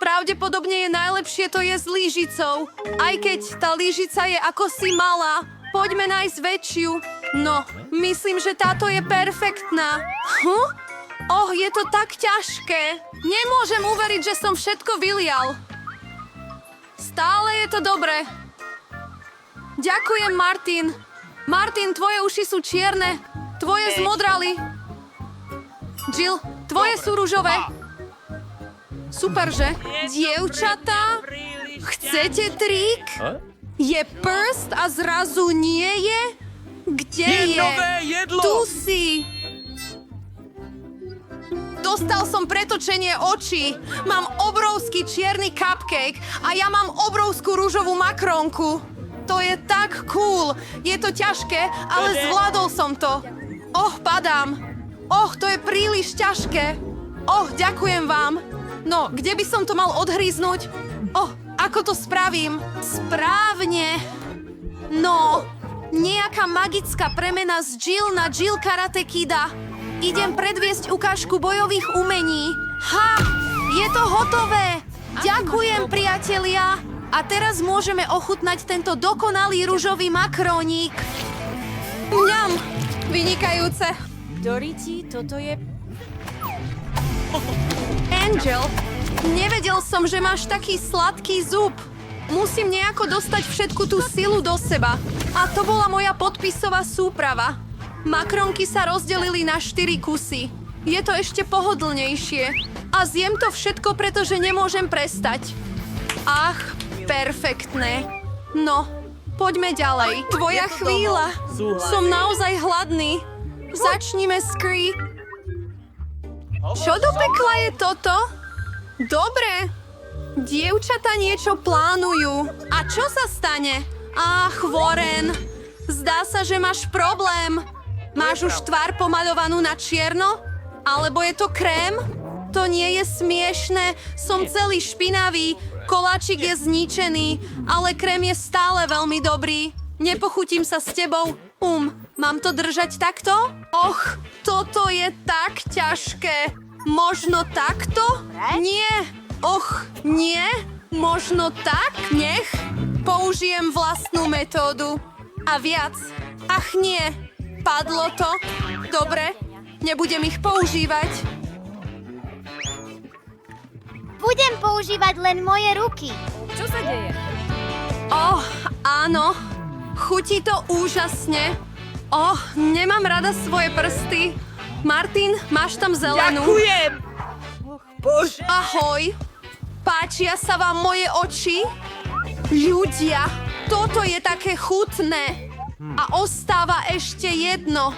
pravdepodobne je najlepšie to je s lyžicou. Aj keď tá lyžica je ako si malá. Poďme nájsť väčšiu. No, myslím, že táto je perfektná. Je to tak ťažké. Nemôžem uveriť, že som všetko vylial. Stále je to dobré. Ďakujem, Martin. Martin, tvoje uši sú čierne. Tvoje zmodrali. Jill, tvoje sú ružové. Super, že? Dievčatá, chcete trik? Je prst a zrazu nie je? Kde je? Nové jedlo! Tu si. Dostal som pretočenie očí. Mám obrovský čierny cupcake a ja mám obrovskú rúžovú makrónku. To je tak cool. Je to ťažké, ale zvládol som to. Padám. To je príliš ťažké. Ďakujem vám. No, kde by som to mal odhryznúť? Ako to spravím? Správne. No, nejaká magická premena z Jill na Jill Karate Kida. Idem predviesť ukážku bojových umení. Je to hotové. Ďakujem, priatelia. A teraz môžeme ochutnať tento dokonalý ružový makrónik. Mňam, vynikajúce. Doriti, toto je... Angel, nevedel som, že máš taký sladký zub. Musím nejako dostať všetku tú silu do seba. A to bola moja podpisová súprava. Makronky sa rozdelili na 4 kusy. Je to ešte pohodlnejšie. A zjem to všetko, pretože nemôžem prestať. Ach, perfektné. No, poďme ďalej. Tvoja chvíľa. Som naozaj hladný. Začnime s Cree. Čo do pekla je toto? Dobre. Dievčatá niečo plánujú. A čo sa stane? Ach, Warren. Zdá sa, že máš problém. Máš už tvár pomaľovanú na čierno? Alebo je to krém? To nie je smiešné. Som celý špinavý. Koláčik je zničený, ale krém je stále veľmi dobrý. Nepochutím sa s tebou. Mám to držať takto? Och, toto je tak ťažké. Možno takto? Nie. Och, nie. Možno tak? Nech. Použijem vlastnú metódu. A viac. Ach, nie. Padlo to. Dobre. Nebudem ich používať. Budem používať len moje ruky. Čo sa deje? Áno. Chutí to úžasne. Nemám rada svoje prsty. Martin, máš tam zelenú? Ďakujem! Bože. Ahoj. Páčia sa vám moje oči? Ľudia, toto je také chutné. A ostáva ešte jedno.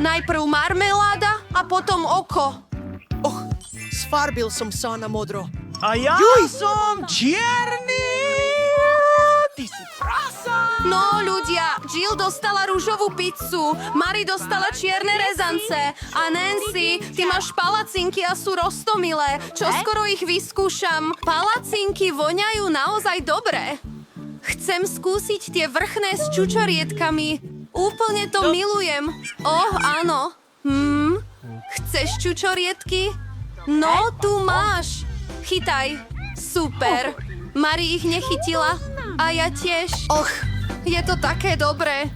Najprv marmeláda a potom oko. Sfarbil som sa na modro. A ja som čierny! Ty si prasa! No, ľudia, Jill dostala rúžovú pizzu, Mary dostala čierne rezance a Nancy, ty máš palacinky a sú roztomilé. Čoskoro ich vyskúšam. Palacinky voňajú naozaj dobre. Chcem skúsiť tie vrchné s čučorietkami. Úplne to milujem. Áno. Chceš čučoriedky? No, tu máš. Chytaj. Super. Mari ich nechytila. A ja tiež. Je to také dobré.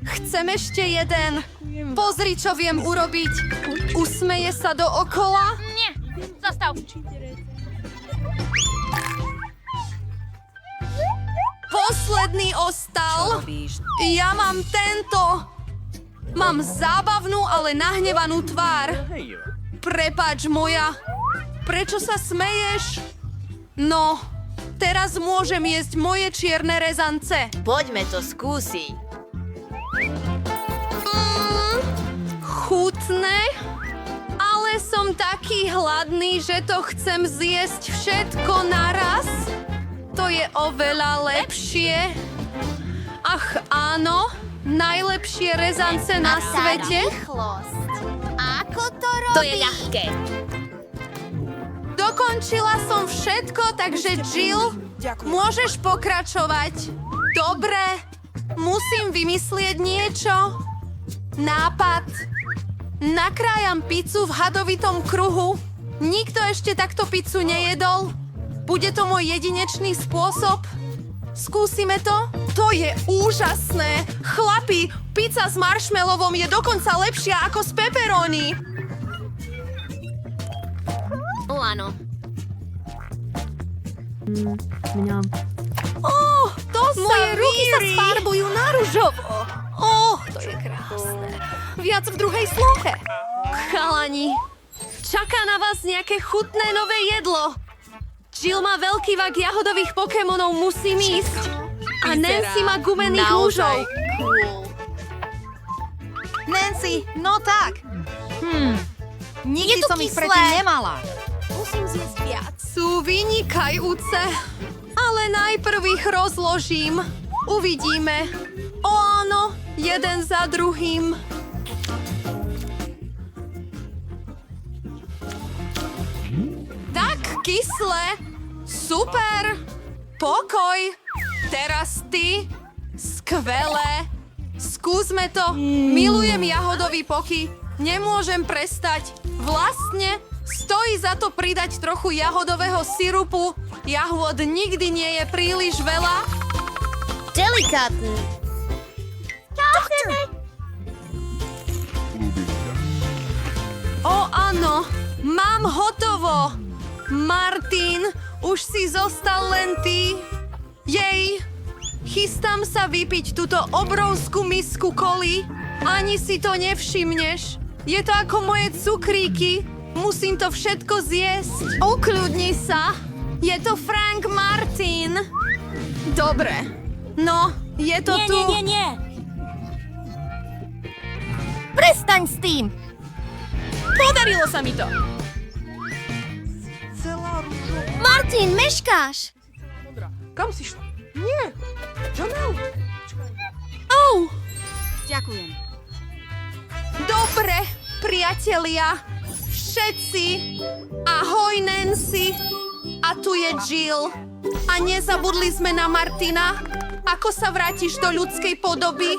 Chcem ešte jeden. Pozri, čo viem urobiť. Usmeje sa dookola. Nie, zastav. Posledný ostal. Ja mám tento. Mám zábavnú, ale nahnevanú tvár. Prepáč, moja. Prečo sa smeješ? No, teraz môžem jesť moje čierne rezance. Poďme to skúsiť. Chutné, ale som taký hladný, že to chcem zjesť všetko naraz. To je oveľa lepšie. Ach, áno, najlepšie rezance na svete. Ako to robíš? To je ľahké. Dokončila som všetko, takže Jill, môžeš pokračovať. Dobre, musím vymyslieť niečo. Nápad. Nakrájam pizzu v hadovitom kruhu. Nikto ešte takto pizzu nejedol. Bude to môj jedinečný spôsob. Skúsime to? To je úžasné. Chlapi, pizza s marshmallowom je dokonca lepšia ako s pepperoni. Áno. To sa moje ruky sa sfarbujú na ružovo. To je krásne. Viac v druhej slohe. Chalani, čaká na vás nejaké chutné nové jedlo. Jill má veľký vak jahodových Pokémonov, musím ísť. A Nancy má gumených rúžov. Nancy, no tak. Nikdy som ich predtým nemala. Musím zjesť viac. Sú vynikajúce. Ale najprv ich rozložím. Uvidíme. Áno, jeden za druhým. Tak kyslé. Super. Pokoj. Teraz ty. Skvelé. Skúsme to. Milujem jahodový poky. Nemôžem prestať. Vlastne Stojí za to pridať trochu jahodového sirupu. Jahôd nikdy nie je príliš veľa. Delikátny. O áno, mám hotovo. Martin, už si zostal len ty. Jej, chystám sa vypiť túto obrovskú misku koly. Ani si to nevšimneš. Je to ako moje cukríky. Musím to všetko zjesť. Ukľudni sa. Je to Frank Martin. Dobre. No, je to tu. Nie. Prestaň s tým. Podarilo sa mi to. Martin, meškáš. Kam si šla? Nie. Janelle. Oh, Ďakujem. dobre, priatelia. Všetci. Ahoj, Nancy. A tu je Jill. A nezabudli sme na Martina. Ako sa vrátiš do ľudskej podoby?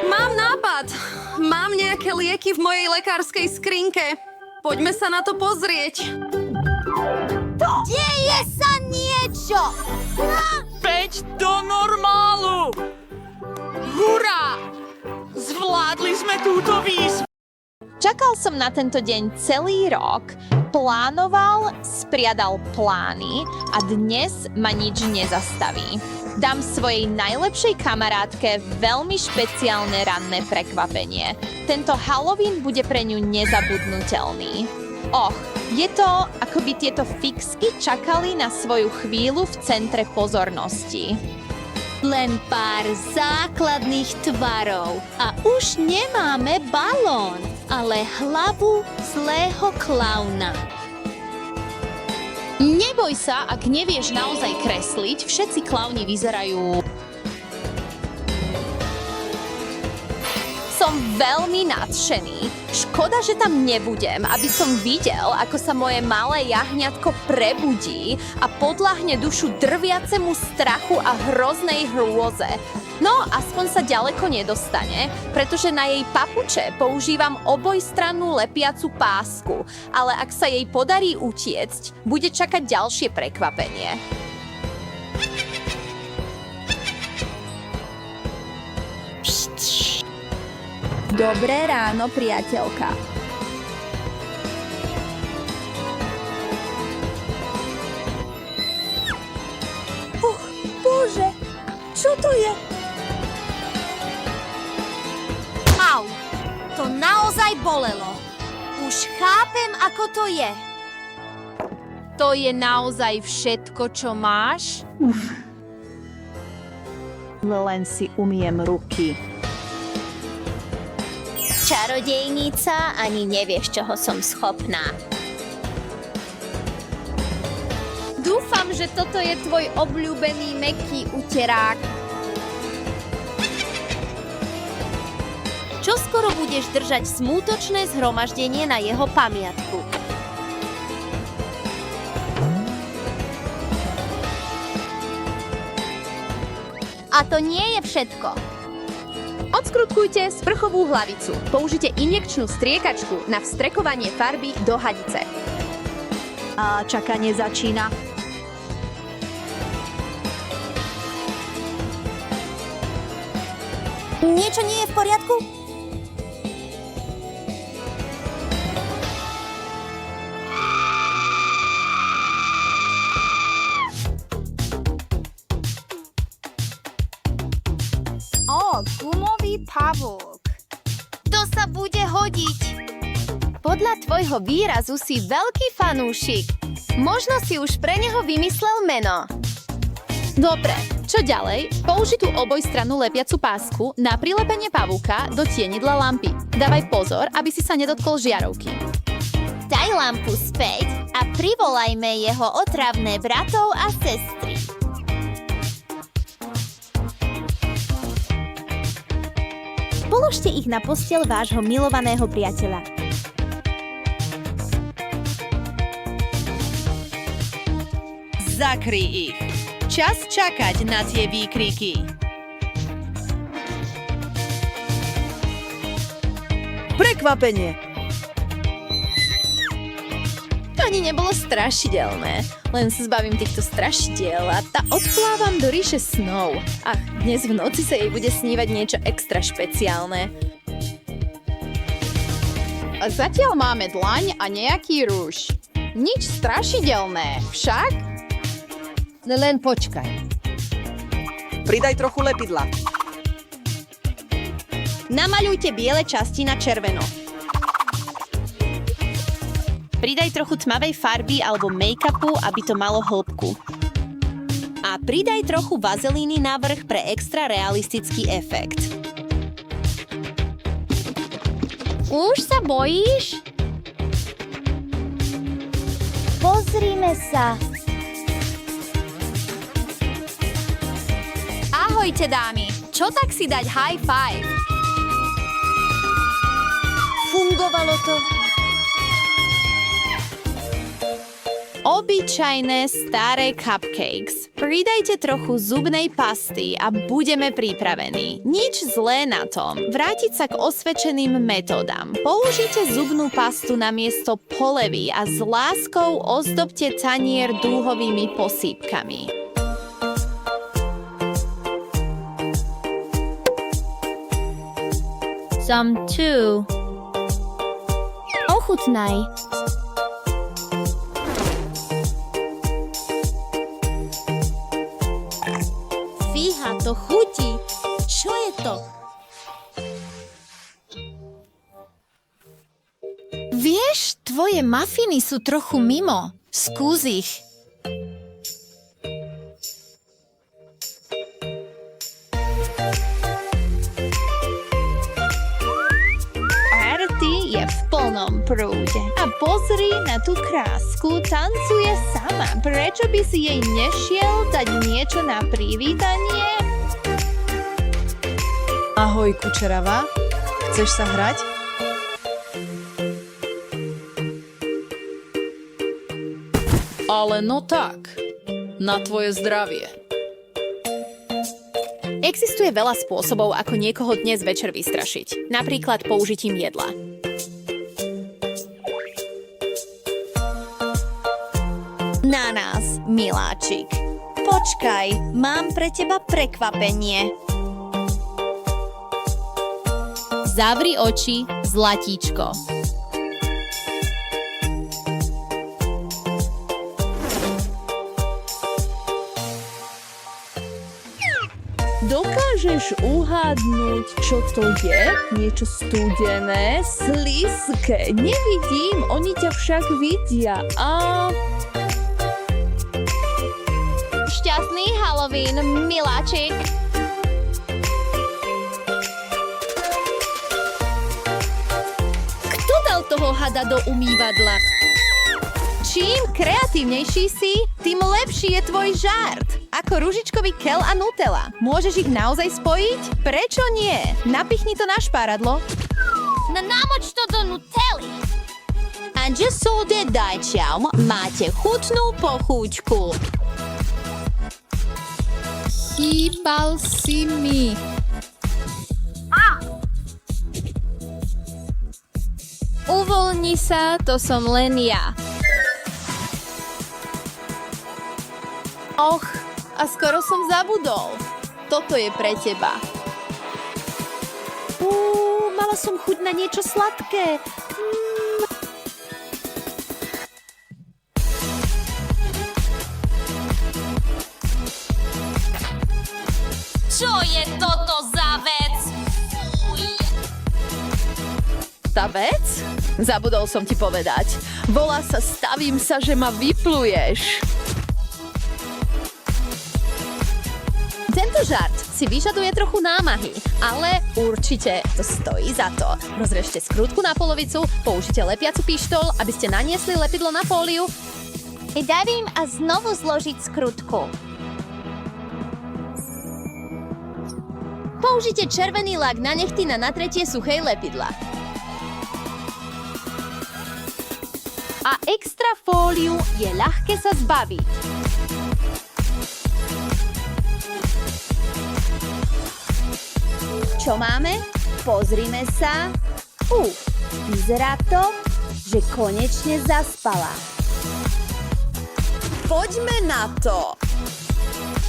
Mám nápad. Mám nejaké lieky v mojej lekárskej skrinke. Poďme sa na to pozrieť. Deje sa niečo. Späť do normálu! Hurá! Zvládli sme túto výzvu! Čakal som na tento deň celý rok, plánoval, spriadal plány a dnes ma nič nezastaví. Dám svojej najlepšej kamarátke veľmi špeciálne ranné prekvapenie. Tento Halloween bude pre ňu nezabudnutelný. Och, je to, ako by tieto fixky čakali na svoju chvíľu v centre pozornosti. Len pár základných tvarov a už nemáme balón, ale hlavu zlého klauna. Neboj sa, ak nevieš naozaj kresliť, všetci klauni vyzerajú... Som veľmi nadšený. Škoda, že tam nebudem, aby som videl, ako sa moje malé jahňatko prebudí a podľahne dušu drviacemu strachu a hroznej hrôze. No, aspoň sa ďaleko nedostane, pretože na jej papuče používam obojstrannú lepiacu pásku, ale ak sa jej podarí utiecť, bude čakať ďalšie prekvapenie. Dobré ráno, priateľka. Bože, čo to je? Au, to naozaj bolelo. Už chápem, ako to je. To je naozaj všetko, čo máš? Len si umiem ruky. Čarodejnica, ani nevieš, čoho som schopná. Dúfam, že toto je tvoj obľúbený mäkký uterák. Čoskoro budeš držať smútočné zhromaždenie na jeho pamiatku. A to nie je všetko. Odskrutkujte sprchovú hlavicu. Použite injekčnú striekačku na vstrekovanie farby do hadice. A čakanie začína. Niečo nie je v poriadku? Ó, gumový pavúk. To sa bude hodiť. Podľa tvojho výrazu si veľký fanúšik. Možno si už pre neho vymyslel meno. Dobre, čo ďalej? Použi tú obojstrannú lepiacu pásku na prilepenie pavúka do tienidla lampy. Dávaj pozor, aby si sa nedotkol žiarovky. Daj lampu späť a privolajme jeho otravné bratov a sestry. Položte ich na posteľ vášho milovaného priateľa. Zakryj ich. Čas čakať na tie výkriky. Prekvapenie. ani nebolo strašidelné. Len sa zbavím týchto strašidiel a odplávam do ríše snov. Ach, dnes v noci sa jej bude snívať niečo extra špeciálne. Zatiaľ máme dlaň a nejaký rúž. Nič strašidelné, však? Len počkaj. Pridaj trochu lepidla. Namaľujte biele časti na červeno. Pridaj trochu tmavej farby alebo make-upu, aby to malo hĺbku. A pridaj trochu vazelíny na vrch pre extra realistický efekt. Už sa bojíš? Pozrime sa. Ahojte, dámy. Čo tak si dať high five? Fungovalo to. Obyčajné staré cupcakes. Pridajte trochu zubnej pasty a budeme pripravení. Nič zlé na tom. Vrátiť sa k osvedčeným metódam. Použite zubnú pastu namiesto polevy a s láskou ozdobte tanier dúhovými posýpkami. Som tu. Ochutnaj. Fíha, to chutí. Čo je to? Vieš, tvoje mafiny sú trochu mimo. Skús ich. Arty je v plnom prúde. A pozri na tú krásku, tancuje sama. Prečo by si jej nešiel dať niečo na privítanie? Ahoj, kučerava. Chceš sa hrať? Ale no tak, na tvoje zdravie. Existuje veľa spôsobov, ako niekoho dnes večer vystrašiť. Napríklad použitím jedla. Na nás, miláčik. Počkaj, mám pre teba prekvapenie. Zavri oči, zlatíčko. Dokážeš uhádnuť, čo to je? Niečo studené, slizké. Nevidím, oni ťa však vidia. A... Šťastný Halloween, miláčik. Kto dal toho hada do umývadla? Čím kreatívnejší si, tým lepší je tvoj žart. Ako ružičkový kel a Nutella. Môžeš ich naozaj spojiť? Prečo nie? Napichni to na šparadlo. Namoč to do Nutelly. A so deťom máte chutnú pochúťku. Chýbal si mi. Uvoľni sa, to som len ja. Och, a skoro som zabudol. Toto je pre teba. Mala som chuť na niečo sladké. Čo je toto za vec? Tá vec? Zabudol som ti povedať. Volá sa Stavím sa, že ma vypluješ. Tento žart si vyžaduje trochu námahy, ale určite to stojí za to. Rozrežte skrutku na polovicu, použite lepiacu pištol, aby ste naniesli lepidlo na fóliu. Darím a znovu zložiť skrutku. Použite červený lak na nechty na natretie suchej lepidla. A extra fóliu je ľahké sa zbaviť. Čo máme? Pozrime sa. Vyzerá to, že konečne zaspala. Poďme na to.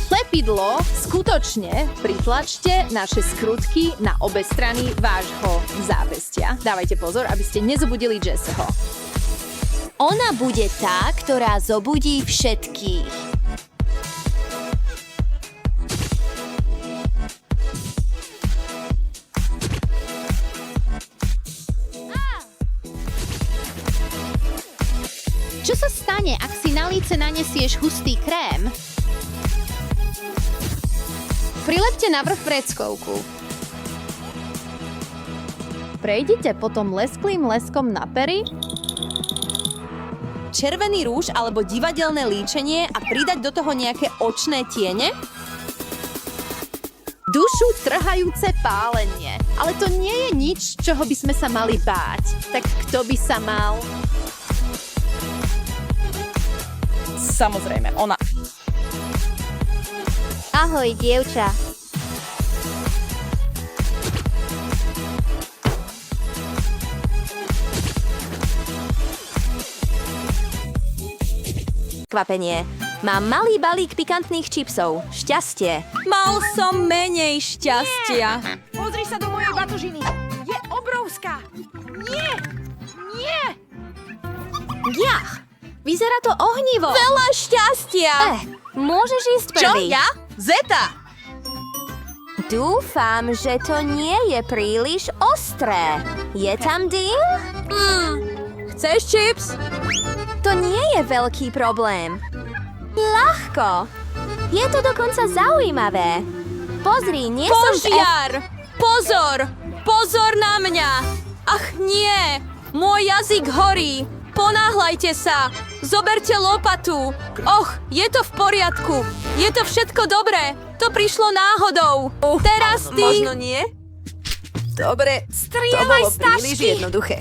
Lepidlo, skutočne pritlačte naše skrutky na obe strany vášho zápestia. Dávajte pozor, aby ste nezobudili Jesseho. Ona bude tá, ktorá zobudí všetkých. Čo sa stane, ak si na líce nanesieš hustý krém? Prilepte navrch vreckovku. Prejdite potom lesklým leskom na pery, červený rúž alebo divadelné líčenie a pridať do toho nejaké očné tiene. Dušu trhajúce pálenie. Ale to nie je nič, čoho by sme sa mali báť. Tak kto by sa mal? Samozrejme, ona. Ahoj, dievča. Kvapenie. Mám malý balík pikantných čipsov. Šťastie. Mal som menej šťastia. Pozri sa do mojej batožiny. Je obrovská. Nie! Nie! Giach! Vyzerá to ohnivo. Veľa šťastia. Môžeš ísť Čo? prvý. Ja? Zeta! Dúfam, že to nie je príliš ostré. Je tam dým? Chceš chips? To nie je veľký problém. Ľahko. Je to dokonca zaujímavé. Pozri, nie som... Požiar! Pozor! Pozor na mňa! Ach nie! Môj jazyk horí! Ponáhľajte sa! Zoberte lopatu! Och, je to v poriadku! Je to všetko dobré! To prišlo náhodou! Teraz ty... Možno nie? Dobre, Strieľaj to bolo príliš jednoduché.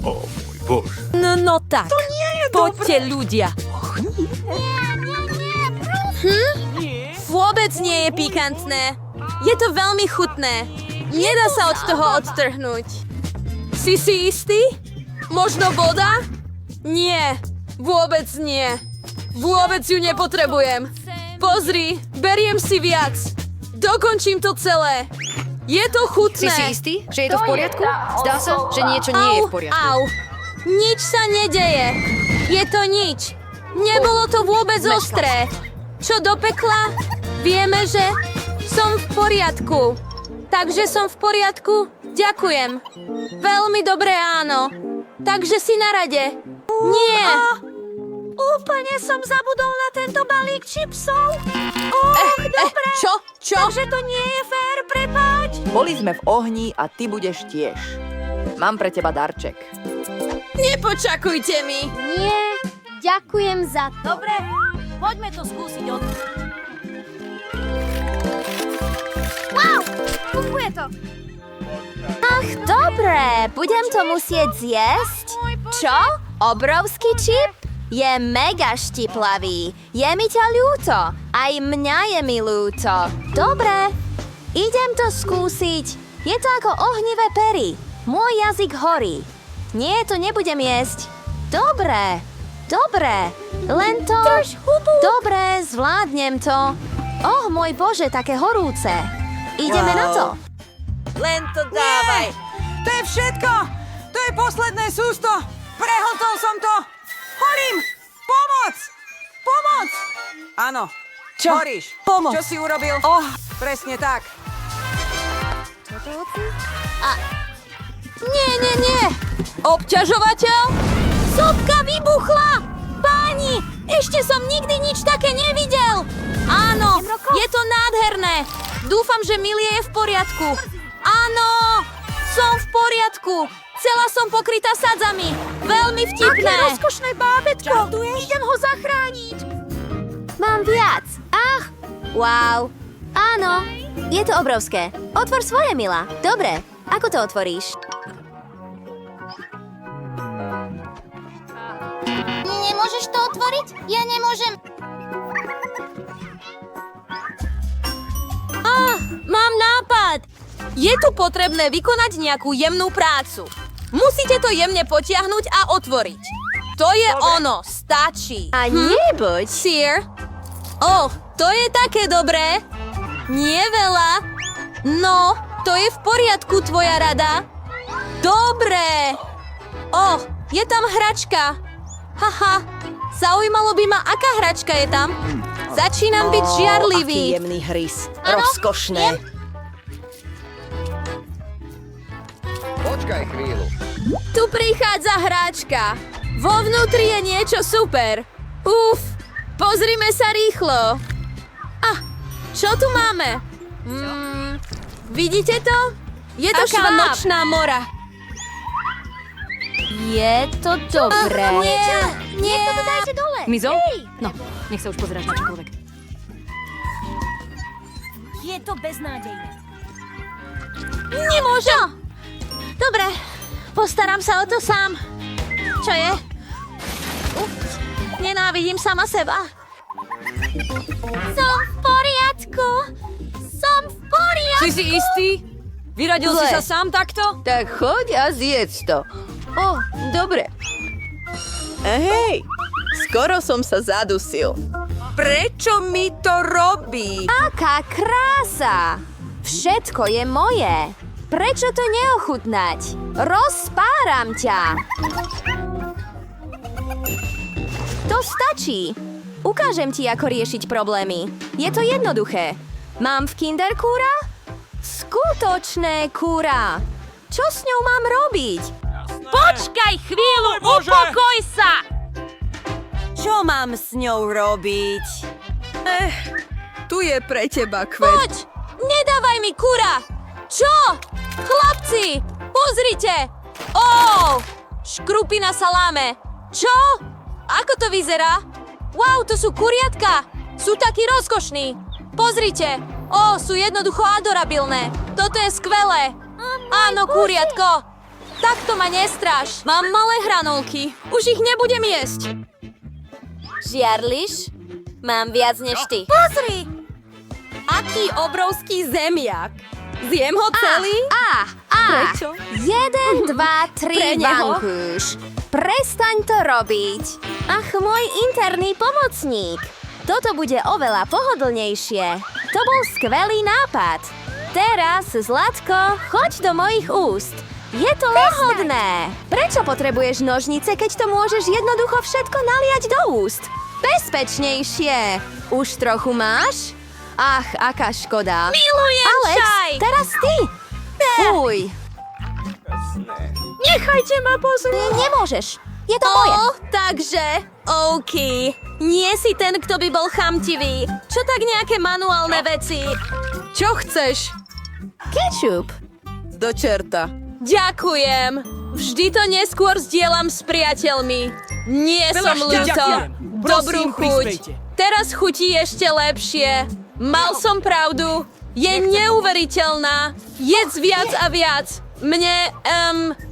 O môj Bože. No tak. To nie je Poďte, ľudia. Vôbec nie je pikantné. Je to veľmi chutné. Nedá sa od toho odtrhnúť. Si istý? Možno voda? Nie, vôbec nie. Vôbec ju nepotrebujem. Pozri, beriem si viac. Dokončím to celé. Je to chutné. Si si istý, že je to v poriadku? Zdá sa, že niečo nie je v poriadku. Au. Nič sa nedeje. Je to nič. Nebolo to vôbec ostré. Čo do pekla? Vieme, že som v poriadku. Takže som v poriadku? Ďakujem. Veľmi dobré, áno. Takže si na rade. Nie. Úplne som zabudol na tento balík čipsov. Dobre. Čo? Takže to nie je fér, prepáč. Boli sme v ohni a ty budeš tiež. Mám pre teba darček. Nepočakujte mi. Nie, ďakujem za to. Dobre, poďme to skúsiť od... Wow, funguje to. Ach, dobre, budem to musieť zjesť. Čo? Obrovský čip? Je mega štiplavý. Je mi ťa ľúto. Aj mňa je mi ľúto. Dobre, idem to skúsiť. Je to ako ohnivé pery. Môj jazyk horí. Nie, to nebudem jesť. Dobre, len to... Drž hubu. Dobre, zvládnem to. Oh, môj Bože, také horúce. Ideme na to. Len to dávaj. To je všetko! To je posledné sústo! Prehltol som to! Horím! Pomoc! Pomoc! Áno. Čo? Horíš. Pomoc. Čo si urobil? Presne tak. Nie. Obťažovateľ? Sopka vybuchla! Páni, ešte som nikdy nič také nevidel. Áno, je to nádherné. Dúfam, že Milie je v poriadku. Áno, som v poriadku. Celá som pokrytá sadzami. Veľmi vtipné. Aké rozkošné bábätko. Idem ho zachrániť. Mám viac. Ach, wow. Áno, je to obrovské. Otvor svoje, milá. Dobre, ako to otvoríš? Nemôžeš to otvoriť? Ja nemôžem. Mám nápad. Je tu potrebné vykonať nejakú jemnú prácu. Musíte to jemne potiahnuť a otvoriť. To je ono. stačí. A nebuď. Sir. To je také dobré. Nie veľa. No, to je v poriadku, tvoja rada. Dobre. Je tam hračka. Haha, zaujímalo by ma, aká hračka je tam. Začínam byť žiarlivý. Aký jemný hrys. Áno, Rozkošné. jem. Počkaj chvíľu. Tu prichádza hráčka. Vo vnútri je niečo super. Pozrime sa rýchlo. Čo tu máme? Vidíte to? Je to šváb. Nočná mora. Je to dobré. Nie. To dajte dole. Mizo? No, nech sa už pozeráš na čokoľvek. Je to beznádejné. Nemôžem. Dobre, postaram sa o to sám. Čo je? Nenávidím sama seba. Som v poriadku. Si si istý? Vyradil si sa sám takto? Tak choď a zjedz to. Dobre. Hej, skoro som sa zadusil. Prečo mi to robí? Aká krása! Všetko je moje. Prečo to neochutnať? Rozpáram ťa. To stačí. Ukážem ti, ako riešiť problémy. Je to jednoduché. Mám v Kinder kúra? Skutočné kúra. Čo s ňou mám robiť? Počkaj chvíľu, upokoj sa! Čo mám s ňou robiť? Tu je pre teba kvet. Poď! Nedávaj mi kúra! Čo? Chlapci, pozrite! Škrupy na saláme. Čo? Ako to vyzerá? Wow, to sú kuriatka. Sú takí rozkošní. Pozrite. Sú jednoducho adorabilné. Toto je skvelé. Áno, kuriatko. Takto ma nestráš. Mám malé hranolky. Už ich nebudem jesť. Žiarliš? Mám viac než ty. Pozri! Aký obrovský zemiak. Zjem ho celý? Prečo? 1, 2, 3, vankúš. Prestaň to robiť. Ach, môj interný pomocník. Toto bude oveľa pohodlnejšie. To bol skvelý nápad. Teraz, Zlatko, choď do mojich úst. Je to lahodné. Prečo potrebuješ nožnice, keď to môžeš jednoducho všetko naliať do úst? Bezpečnejšie. Už trochu máš? Ach, aká škoda. Milujem Alex, čaj! Teraz ty. Fuj. Nechajte ma pozrieť. Nemôžeš. Je to moje. Takže, OK. Nie si ten, kto by bol chamtivý. Čo tak nejaké manuálne veci? Čo chceš? Ketchup. Do čerta. Ďakujem. Vždy to neskôr zdieľam s priateľmi. Nie som ľúto. Dobrú chuť. Teraz chutí ešte lepšie. Mal som pravdu. Je neuveriteľná. Jedz viac a viac. Mne,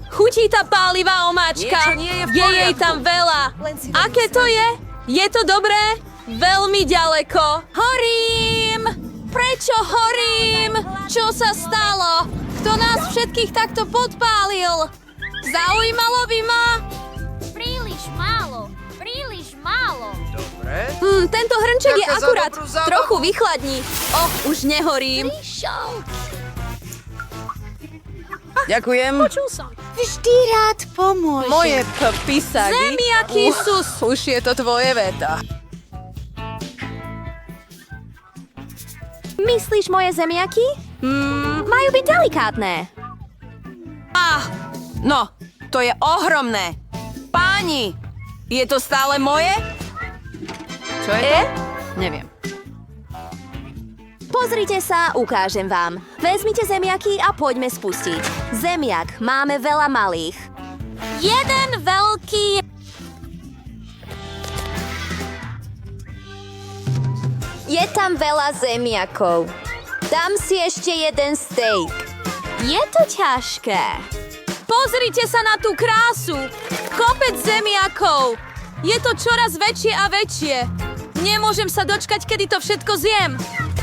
chutí tá pálivá omáčka. Je jej tam veľa. Aké to je? Je to dobré? Veľmi ďaleko. Horím! Prečo horím? Čo sa stalo? Kto nás všetkých takto podpálil? Zaujímalo by ma? Príliš málo. Dobre. Tento hrnček je Ďakujem za akurát. dobrú zábavu. Trochu vychladní. Už nehorím. Ďakujem. Počul som. Vždy rád pomôže. Moje písaky. Zemiaky sú... Už je to tvoje veta. Myslíš moje zemiaky? Majú byť delikátne. No, to je ohromné. Páni, je to stále moje? Čo je to? Neviem. Pozrite sa, ukážem vám. Vezmite zemiaky a poďme spustiť. Zemiak, máme veľa malých. Jeden veľký... Je tam veľa zemiakov. Dám si ešte jeden steak. Je to ťažké. Pozrite sa na tú krásu. Kopec zemiakov. Je to čoraz väčšie a väčšie. Nemôžem sa dočkať, kedy to všetko zjem.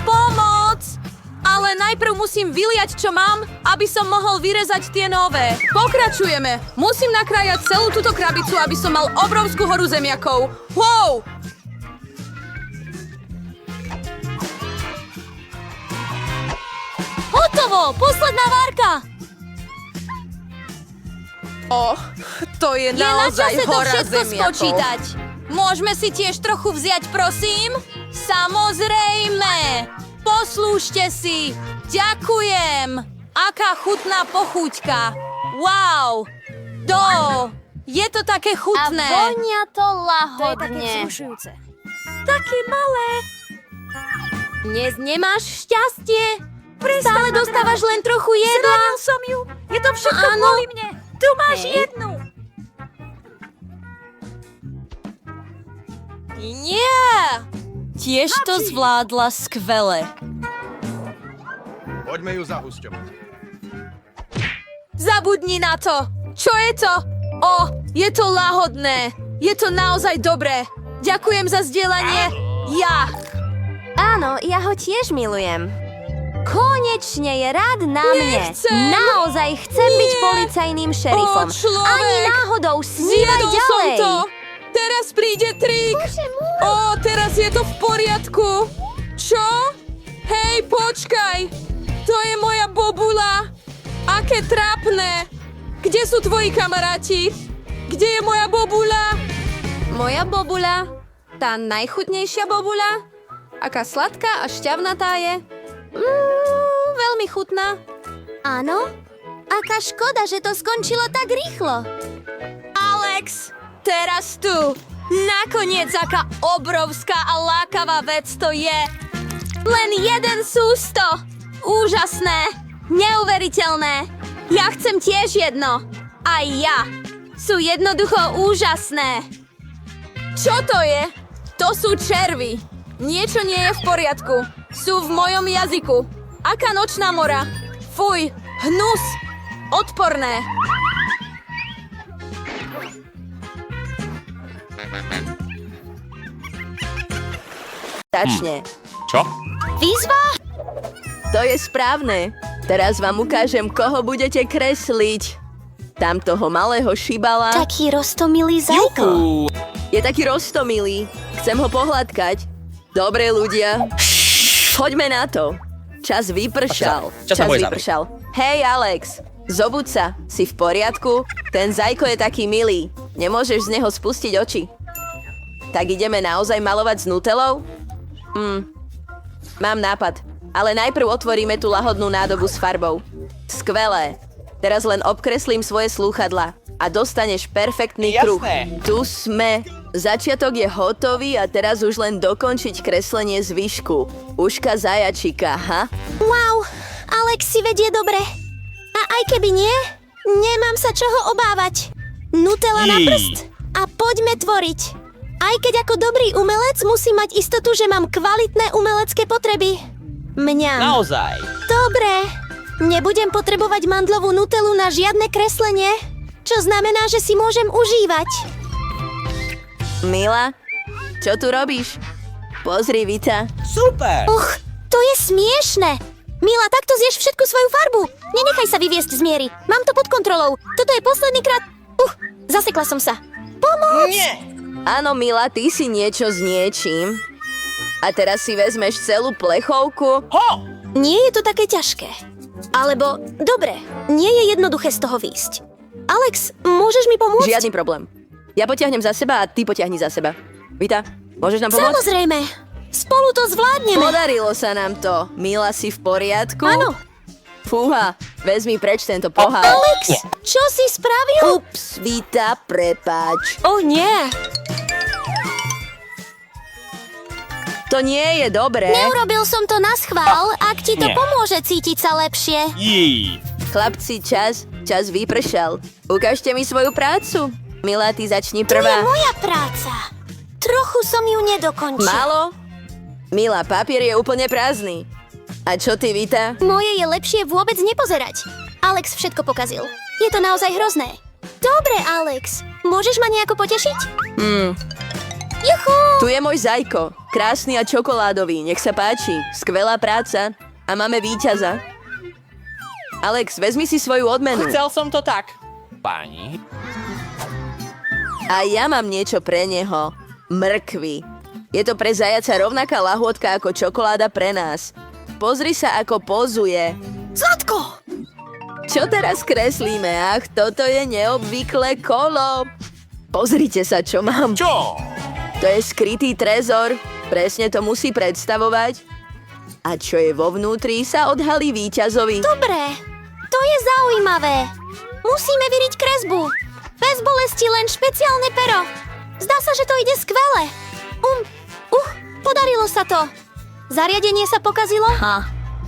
Pomoc! Ale najprv musím vyliať, čo mám, aby som mohol vyrezať tie nové. Pokračujeme. Musím nakrájať celú túto krabicu, aby som mal obrovskú horu zemiakov. Wow! Hotovo! Posledná várka! To je Je na naozaj čase to hora všetko zemiakov. spočítať. Môžeme si tiež trochu vziať, prosím? Samozrejme! Poslúžte si! Ďakujem! Aká chutná pochúťka! Wow! Je to také chutné! A vonia to lahodne. To je také vzrušujúce. Také malé! Dnes nemáš šťastie! Stále dostávaš len trochu jedla! Zranil som ju! Je to všetko kvôli mne! Tu máš jednu! Nie! Tiež to zvládla skvele. Poďme ju zahusťovať. Zabudni na to! Čo je to? Je to lahodné. Je to naozaj dobré. Ďakujem za zdieľanie. Ja. Áno, ja ho tiež milujem. Konečne je rád na mne. Nechcem. Naozaj chcem byť policajným šerifom. človek. Ani náhodou, snívaj Zjedol ďalej. som to. Teraz príde trik. Teraz je to v poriadku. Čo? Hej, počkaj. To je moja bobula. Aké trápne. Kde sú tvoji kamaráti? Kde je moja bobula? Moja bobula? Tá najchutnejšia bobula? Aká sladká a šťavnatá je? Veľmi chutná. Áno? Aká škoda, že to skončilo tak rýchlo. Alex, teraz tu. Nakoniec, aká obrovská a lákavá vec to je. Len jeden sústo. Úžasné. Neuveriteľné. Ja chcem tiež jedno. Aj ja. Sú jednoducho úžasné. Čo to je? To sú červy. Niečo nie je v poriadku. Sú v mojom jazyku. Aká nočná mora. Fuj, hnus. Odporné. Začne. Čo? Výzva? To je správne. Teraz vám ukážem, koho budete kresliť. Tam toho malého šibala. Taký roztomilý zajko. Je taký roztomilý. Chcem ho pohľadkať. Dobre, ľudia. Poďme na to. Čas vypršal. Čas na moje zábery. vypršal. Hej, Alex. Zobuď sa. Si v poriadku? Ten zajko je taký milý. Nemôžeš z neho spustiť oči. Tak ideme naozaj malovať s nutelou? Mám nápad. Ale najprv otvoríme tú lahodnú nádobu s farbou. Skvelé. Teraz len obkreslím svoje slúchadlá a dostaneš perfektný kruh. Tu sme. Začiatok je hotový a teraz už len dokončiť kreslenie zvyšku. Uška zajačika, ha? Wow, Alex si vedie dobre. A aj keby nie, nemám sa čoho obávať. Nutella na prst a poďme tvoriť. Aj keď ako dobrý umelec musím mať istotu, že mám kvalitné umelecké potreby. Mňam. Naozaj. Dobre. Nebudem potrebovať mandlovú nutelu na žiadne kreslenie, čo znamená, že si môžem užívať. Mila, čo tu robíš? Pozri, Vita. Super! To je smiešne. Mila, takto zješ všetku svoju farbu. Nenechaj sa vyviesť z miery. Mám to pod kontrolou. Toto je posledný krát. Zasekla som sa. Pomoc! Áno, Mila, ty si niečo s niečím. A teraz si vezmeš celú plechovku. Nie je to také ťažké. Alebo, dobre, nie je jednoduché z toho výjsť. Alex, môžeš mi pomôcť? Žiadny problém. Ja potiahnem za seba a ty potiahni za seba. Vita, môžeš nám pomôcť? Samozrejme. Spolu to zvládneme. Podarilo sa nám to. Mila, si v poriadku? Áno. Fúha, vezmi preč tento pohár. Alex, čo si spravil? Ups, Vita, prepáč. Nie. To nie je dobré. Neurobil som to na schvál, ak ti to pomôže cítiť sa lepšie. Chlapci, čas vypršal. Ukážte mi svoju prácu. Milá, ty začni To je prvá. moja práca. Trochu som ju nedokončil. Málo? Milá, papier je úplne prázdny. A čo ty, Vita? Moje je lepšie vôbec nepozerať. Alex všetko pokazil. Je to naozaj hrozné. Dobre, Alex. Môžeš ma nejako potešiť? Juchu! Tu je môj zajko. Krásny a čokoládový. Nech sa páči. Skvelá práca. A máme víťaza. Alex, vezmi si svoju odmenu. Chcel som to tak. Pani? A ja mám niečo pre neho. Mrkvy. Je to pre zajaca rovnaká lahôdka ako čokoláda pre nás. Pozri sa, ako pozuje. Zlatko! Čo teraz kreslíme? Ach, toto je neobvyklé kolo. Pozrite sa, čo mám. Čo? To je skrytý trezor. Presne to musí predstavovať. A čo je vo vnútri, sa odhalí víťazovi. Dobre, to je zaujímavé. Musíme vyriť kresbu. Bez bolesti, len špeciálne pero. Zdá sa, že to ide skvele. Podarilo sa to. Zariadenie sa pokazilo?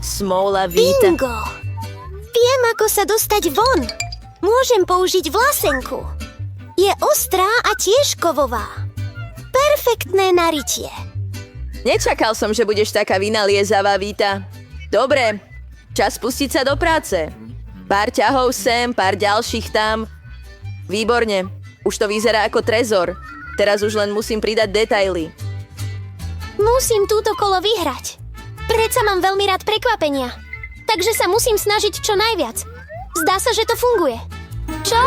Smola víta. Bingo! Viem, ako sa dostať von. Môžem použiť vlasenku. Je ostrá a tiež kovová. Perfektné narytie. Nečakal som, že budeš taká vynaliezavá, Víta. Dobre, čas pustiť sa do práce. Pár ťahov sem, pár ďalších tam. Výborne, už to vyzerá ako trezor. Teraz už len musím pridať detaily. Musím túto kolo vyhrať. Predsa mám veľmi rád prekvapenia. Takže sa musím snažiť čo najviac. Zdá sa, že to funguje. Čo?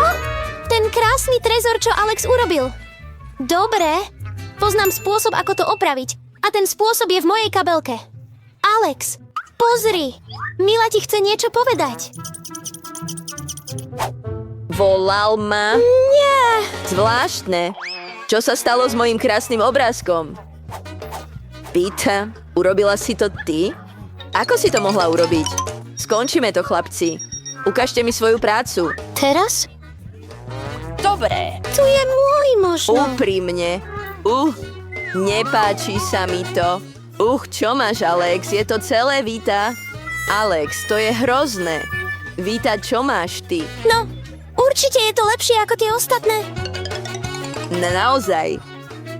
Ten krásny trezor, čo Alex urobil. Dobre, poznám spôsob, ako to opraviť. A ten spôsob je v mojej kabelke. Alex, pozri. Mila ti chce niečo povedať. Volal ma? Nie. Zvláštne. Čo sa stalo s mojím krásnym obrázkom? Víta, urobila si to ty? Ako si to mohla urobiť? Skončíme to, chlapci. Ukážte mi svoju prácu. Teraz? Dobre. Tu je môj možno. Úprimne. Nepáči sa mi to. Čo máš, Alex? Je to celé, Víta? Alex, to je hrozné. Víta, čo máš ty? No, určite je to lepšie ako tie ostatné. Naozaj.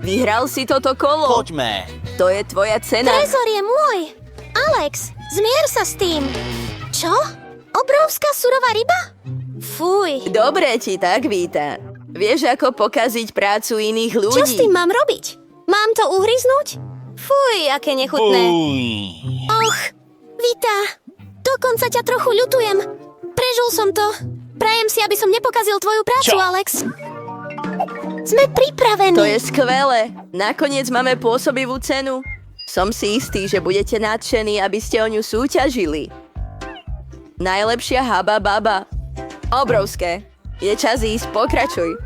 Vyhral si toto kolo. Poďme. To je tvoja cena. Trezor je môj. Alex, zmier sa s tým. Čo? Obrovská surová ryba? Fuj. Dobre ti tak, Víta. Vieš, ako pokaziť prácu iných ľudí. Čo s tým mám robiť? Mám to uhryznúť? Fuj, aké nechutné. Och, Víta, dokonca ťa trochu ľutujem. Prežil som to. Prajem si, aby som nepokazil tvoju prácu, Čo? Alex. Sme pripravení. To je skvelé. Nakoniec máme pôsobivú cenu. Som si istý, že budete nadšení, aby ste o ňu súťažili. Najlepšia haba baba. Obrovské. Je čas ísť, pokračuj.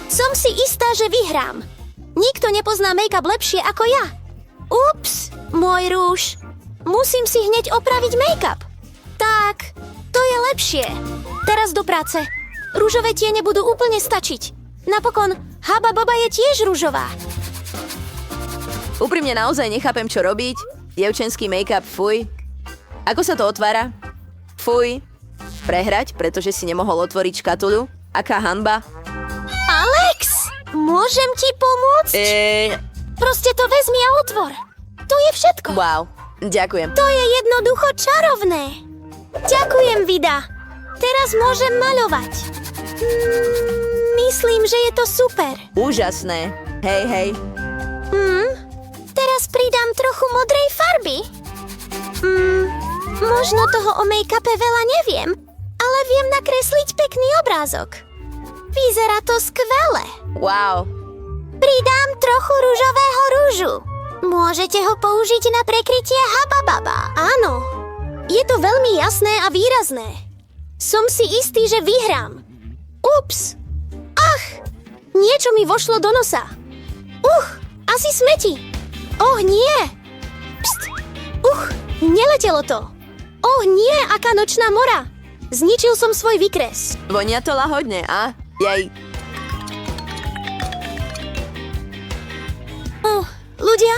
Som si istá, že vyhrám. Nikto nepozná make-up lepšie ako ja. Ups, môj rúž. Musím si hneď opraviť make-up. Tak, to je lepšie. Teraz do práce. Rúžové tiene budú úplne stačiť. Napokon, haba baba je tiež rúžová. Úprimne naozaj nechápem, čo robiť. Dievčenský make-up, fuj. Ako sa to otvára? Fuj. Prehrať, pretože si nemohol otvoriť škatulu? Aká hanba. Alex, môžem ti pomôcť? Proste to vezmi a otvor. To je všetko. Wow, ďakujem. To je jednoducho čarovné. Ďakujem, Vida. Teraz môžem maľovať. Myslím, že je to super. Úžasné. Hej, hej. Teraz pridám trochu modrej farby. Možno toho o make-upe veľa neviem, ale viem nakresliť pekný obrázok. Vyzerá to skvele. Wow. Pridám trochu ružového rúžu. Môžete ho použiť na prekrytie haba baba. Áno. Je to veľmi jasné a výrazné. Som si istý, že vyhrám. Ups. Ach, niečo mi vošlo do nosa. Asi smeti. Nie. Pst. Neletelo to. Nie, aká nočná mora. Zničil som svoj výkres. Vonia to lahodne, a? Jej. Ľudia,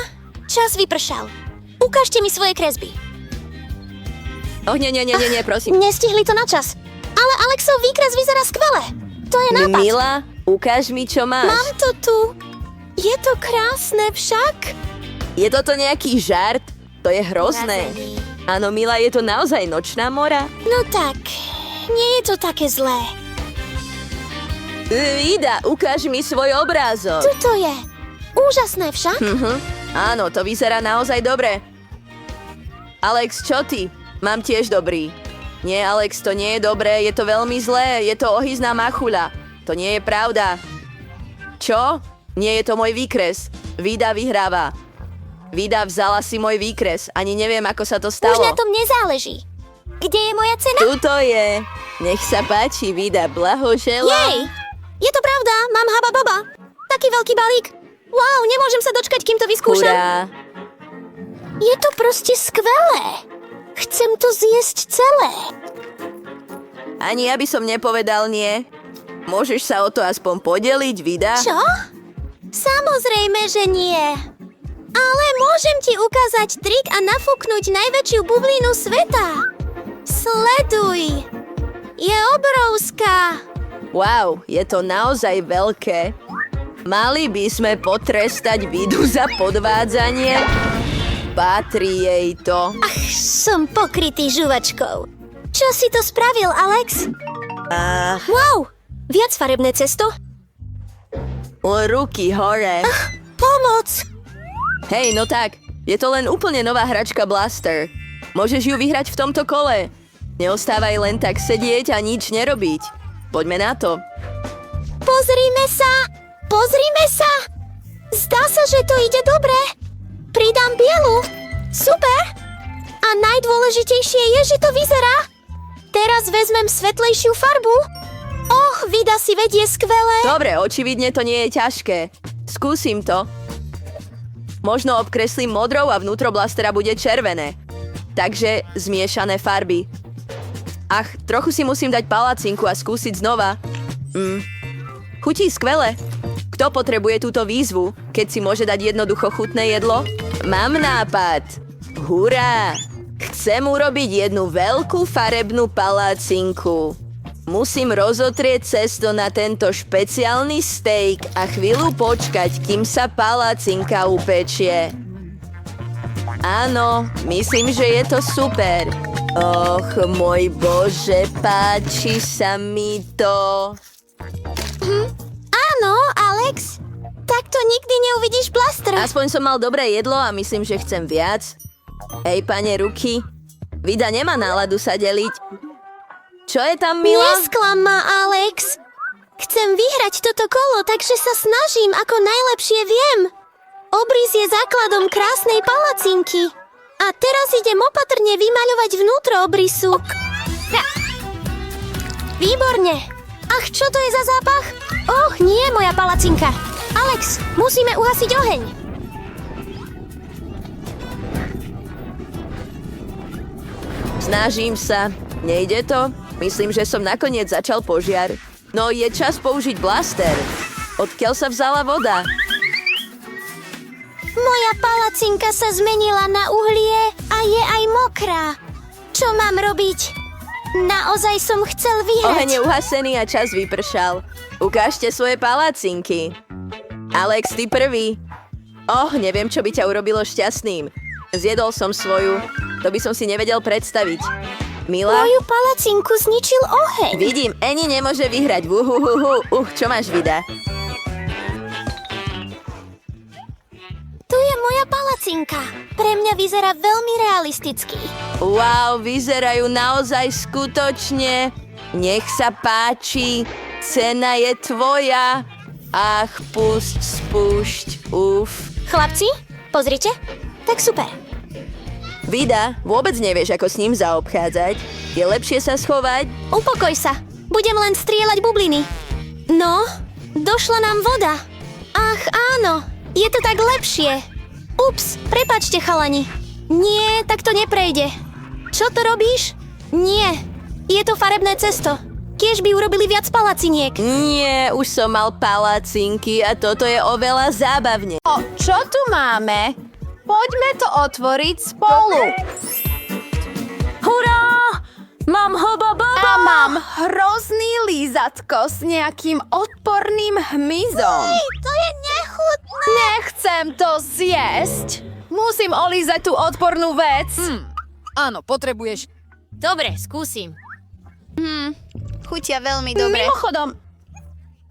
čas vypršal. Ukážte mi svoje kresby. Nie, prosím. Nestihli to na čas. Ale Alexov výkres vyzerá skvele. To je nápad. Mila, ukáž mi, čo máš. Mám to tu. Je to krásne však. Je toto nejaký žart? To je hrozné. Áno, Mila, je to naozaj nočná mora? No tak, nie je to také zlé. Vida, ukáž mi svoj obrázok. Tuto je. Úžasné však. Áno, to vyzerá naozaj dobre. Alex, čo ty? Mám tiež dobrý. Nie, Alex, to nie je dobré, je to veľmi zlé, je to ohyzná machuľa. To nie je pravda. Čo? Nie je to môj výkres. Vida vyhráva. Vida vzala si môj výkres, ani neviem, ako sa to stalo. Už na tom nezáleží. Kde je moja cena? Tuto je. Nech sa páči, Vida, blahoželám. Jej! Je to pravda, mám haba baba. Taký veľký balík. Wow, nemôžem sa dočkať, kým to vyskúšam. Hurá. Je to proste skvelé. Chcem to zjesť celé. Ani ja by som nepovedal nie. Môžeš sa o to aspoň podeliť, Vida? Čo? Samozrejme, že nie. Ale môžem ti ukázať trik a nafúknuť najväčšiu bublinu sveta. Sleduj. Je obrovská. Wow, je to naozaj veľké. Mali by sme potrestať Vidu za podvádzanie? Patrí jej to. Ach, som pokrytý žuvačkou. Čo si to spravil, Alex? Wow, viac farebné cesto? Ruky hore. Pomoc! Hej, no tak, je to len úplne nová hračka Blaster. Môžeš ju vyhrať v tomto kole. Neostávaj len tak sedieť a nič nerobiť. Poďme na to. Pozrime sa! Pozrime sa! Zdá sa, že to ide dobre. Pridám bielu. Super! A najdôležitejšie je, že to vyzerá. Teraz vezmem svetlejšiu farbu. Och, Vida si vedie skvelé. Dobre, očividne to nie je ťažké. Skúsim to. Možno obkreslím modrou a vnútro blastera bude červené. Takže zmiešané farby. Ach, trochu si musím dať palacinku a skúsiť znova. Chutí skvele. Kto potrebuje túto výzvu, keď si môže dať jednoducho chutné jedlo? Mám nápad. Hurá! Chcem urobiť jednu veľkú farebnú palacinku. Musím rozotrieť cesto na tento špeciálny steak a chvíľu počkať, kým sa palacinka upečie. Áno, myslím, že je to super. Och, môj Bože, páči sa mi to. Áno, Alex. Takto nikdy neuvidíš Blaster. Aspoň som mal dobré jedlo a myslím, že chcem viac. Hej, pane Ruky, Vida nemá náladu sa deliť. Čo je tam, Mila? Nesklam ma, Alex. Chcem vyhrať toto kolo, takže sa snažím, ako najlepšie viem. Obrys je základom krásnej palacinky. A teraz idem opatrne vymaľovať vnútro obrysu. Výborne. Ach, čo to je za zápach? Och, nie, moja palacinka. Alex, musíme uhasiť oheň. Snažím sa. Nejde to? Myslím, že som nakoniec začal požiar. No, je čas použiť blaster. Odkiaľ sa vzala voda? Moja palacinka sa zmenila na uhlie a je aj mokrá. Čo mám robiť? Naozaj som chcel vyhrať. Oheň je uhasený a čas vypršal. Ukážte svoje palacinky. Alex, ty prvý. Neviem, čo by ťa urobilo šťastným. Zjedol som svoju. To by som si nevedel predstaviť. Mila? Moju palacinku zničil oheň. Vidím, Annie nemôže vyhrať. Čo máš, Vida? Tu je moja palacinka. Pre mňa vyzerá veľmi realisticky. Wow, vyzerajú naozaj skutočne. Nech sa páči. Cena je tvoja. Ach, spúšť. Chlapci, pozrite. Tak super. Vida, vôbec nevieš, ako s ním zaobchádzať. Je lepšie sa schovať? Upokoj sa. Budem len strieľať bubliny. No, došla nám voda. Ach, áno. Je to tak lepšie. Ups, prepáčte, chalani. Nie, tak to neprejde. Čo to robíš? Nie, je to farebné cesto. Kiež by urobili viac palaciniek. Nie, už som mal palacinky a toto je oveľa zábavne. Čo tu máme? Poďme to otvoriť spolu. Hurá! Mám hobababa! A mám hrozný lízatko s nejakým odporným hmyzom. To je nechutné. Nechcem to zjesť. Musím olízať tú odpornú vec. Áno, potrebuješ. Dobre, skúsim. Chutia veľmi dobre. Mimochodom,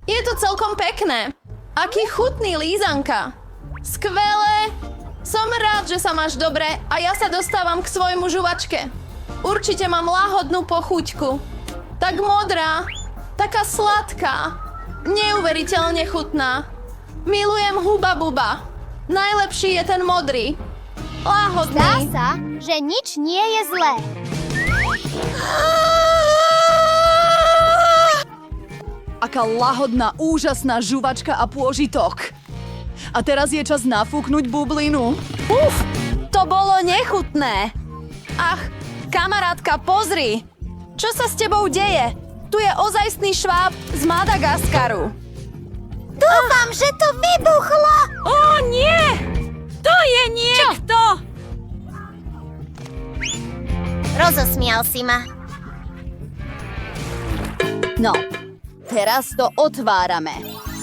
je to celkom pekné. Aký chutný lízanka. Skvelé. Som rád, že sa máš dobre a ja sa dostávam k svojmu žuvačke. Určite mám láhodnú pochuťku. Tak modrá, taká sladká, neuveriteľne chutná. Milujem Huba Buba. Najlepší je ten modrý. Láhodný. Zdá sa, že nič nie je zlé. Aká lahodná, úžasná žuvačka a pôžitok. A teraz je čas nafúknuť bublinu. Uf, to bolo nechutné. Ach, kamarátka, pozri. Čo sa s tebou deje? Tu je ozajstný šváb z Madagaskaru. Dúfam, že to vybuchlo! Ó, nie! To je niekto! Rozosmial si ma. No, teraz to otvárame.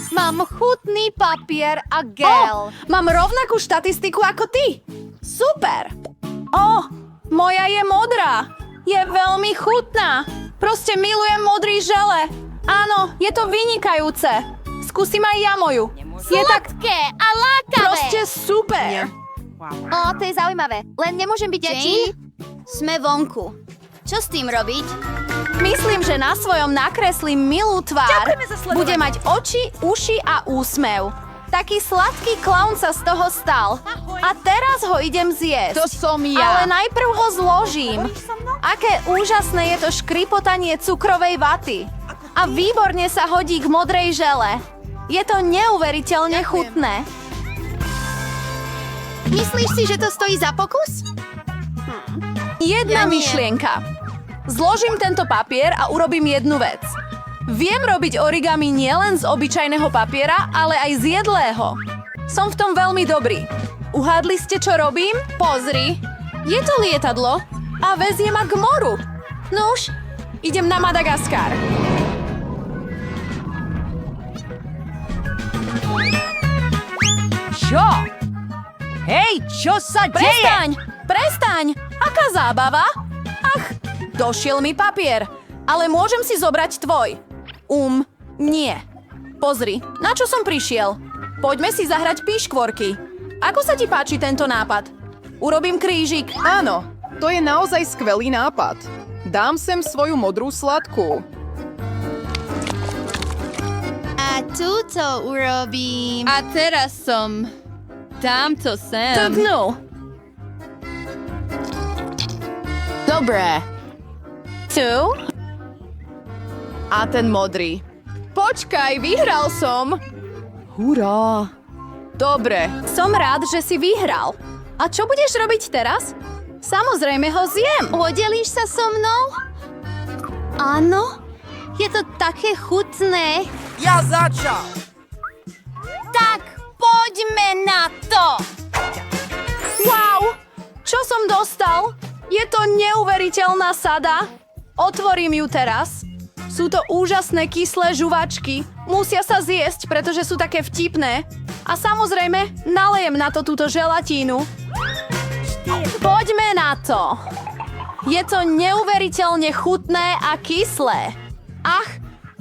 Mám chutný papier a gel. Mám rovnakú štatistiku ako ty. Super! Moja je modrá. Je veľmi chutná. Proste milujem modrý žele. Áno, je to vynikajúce. Skúsim aj ja moju. Je tak Sladké a lákavé. proste super. To je zaujímavé. Len nemôžem byť väčší? Sme vonku. Čo s tým robiť? Myslím, že na svojom nakreslím milú tvár. Ďakujeme za sledovanie. Bude mať oči, uši a úsmev. Taký sladký klaun sa z toho stal. A teraz ho idem zjesť. To som ja. Ale najprv ho zložím. Aké úžasné je to škripotanie cukrovej vaty. A výborne sa hodí k modrej žele. Je to neuveriteľne chutné. Myslíš si, že to stojí za pokus? Jedna myšlienka. Zložím tento papier a urobím jednu vec. Viem robiť origami nielen z obyčajného papiera, ale aj z jedlého. Som v tom veľmi dobrý. Uhádli ste, čo robím? Pozri. Je to lietadlo a vezie ma k moru. Nuž, idem na Madagaskar. Čo? Hej, čo sa deje? Prestaň! Aká zábava? Ach, došiel mi papier. Ale môžem si zobrať tvoj. Nie. Pozri, na čo som prišiel? Poďme si zahrať píškvorky. Ako sa ti páči tento nápad? Urobím krížik. Áno, to je naozaj skvelý nápad. Dám sem svoju modrú sladkú. A túto urobím. A teraz som... Tamto sem. Tupnú. Dobre. Tu? A ten modrý. Počkaj, vyhral som. Hurá. Dobre, som rád, že si vyhral. A čo budeš robiť teraz? Samozrejme ho zjem. Podelíš sa so mnou? Áno, je to také chutné. Ja začal. Tak, poďme na to! Wow! Čo som dostal? Je to neuveriteľná sada. Otvorím ju teraz. Sú to úžasné kyslé žuvačky. Musia sa zjesť, pretože sú také vtipné. A samozrejme, nalejem na to túto želatínu. Poďme na to. Je to neuveriteľne chutné a kyslé. Ach,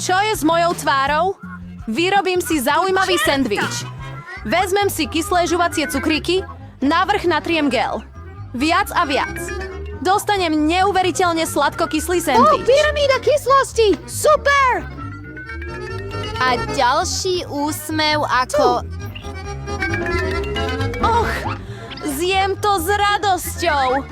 čo je s mojou tvárou? Vyrobím si zaujímavý sendvič. Vezmem si kyslé žuvacie cukríky, navrch natriem gel. Viac a viac. Dostanem neuveriteľne sladko-kyslý sendvič. Pyramída kyslosti! Super! A ďalší úsmev ako... Och, zjem to s radosťou.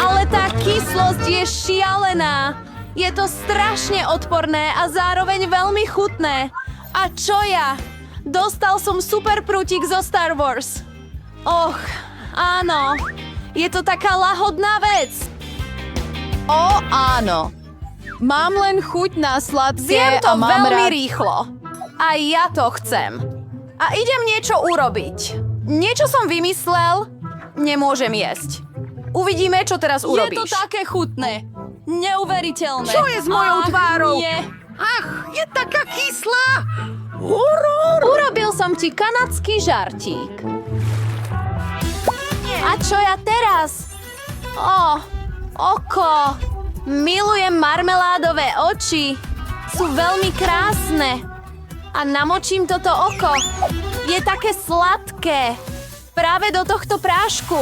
Ale tá kyslosť je šialená. Je to strašne odporné a zároveň veľmi chutné. A čo ja? Dostal som super prútik zo Star Wars. Och, áno. Je to taká lahodná vec. Áno. Mám len chuť na sladké Zjem to a mám veľmi rád... rýchlo. A ja to chcem. A idem niečo urobiť. Niečo som vymyslel, nemôžem jesť. Uvidíme, čo teraz urobíš. Je to také chutné. Neuveriteľné. Čo je s mojou tvárou? Nie. Ach, je taká kyslá. Urobil som ti kanadský žartík. A čo ja teraz? Oko. Milujem marmeládové oči. Sú veľmi krásne. A namočím toto oko. Je také sladké. Práve do tohto prášku.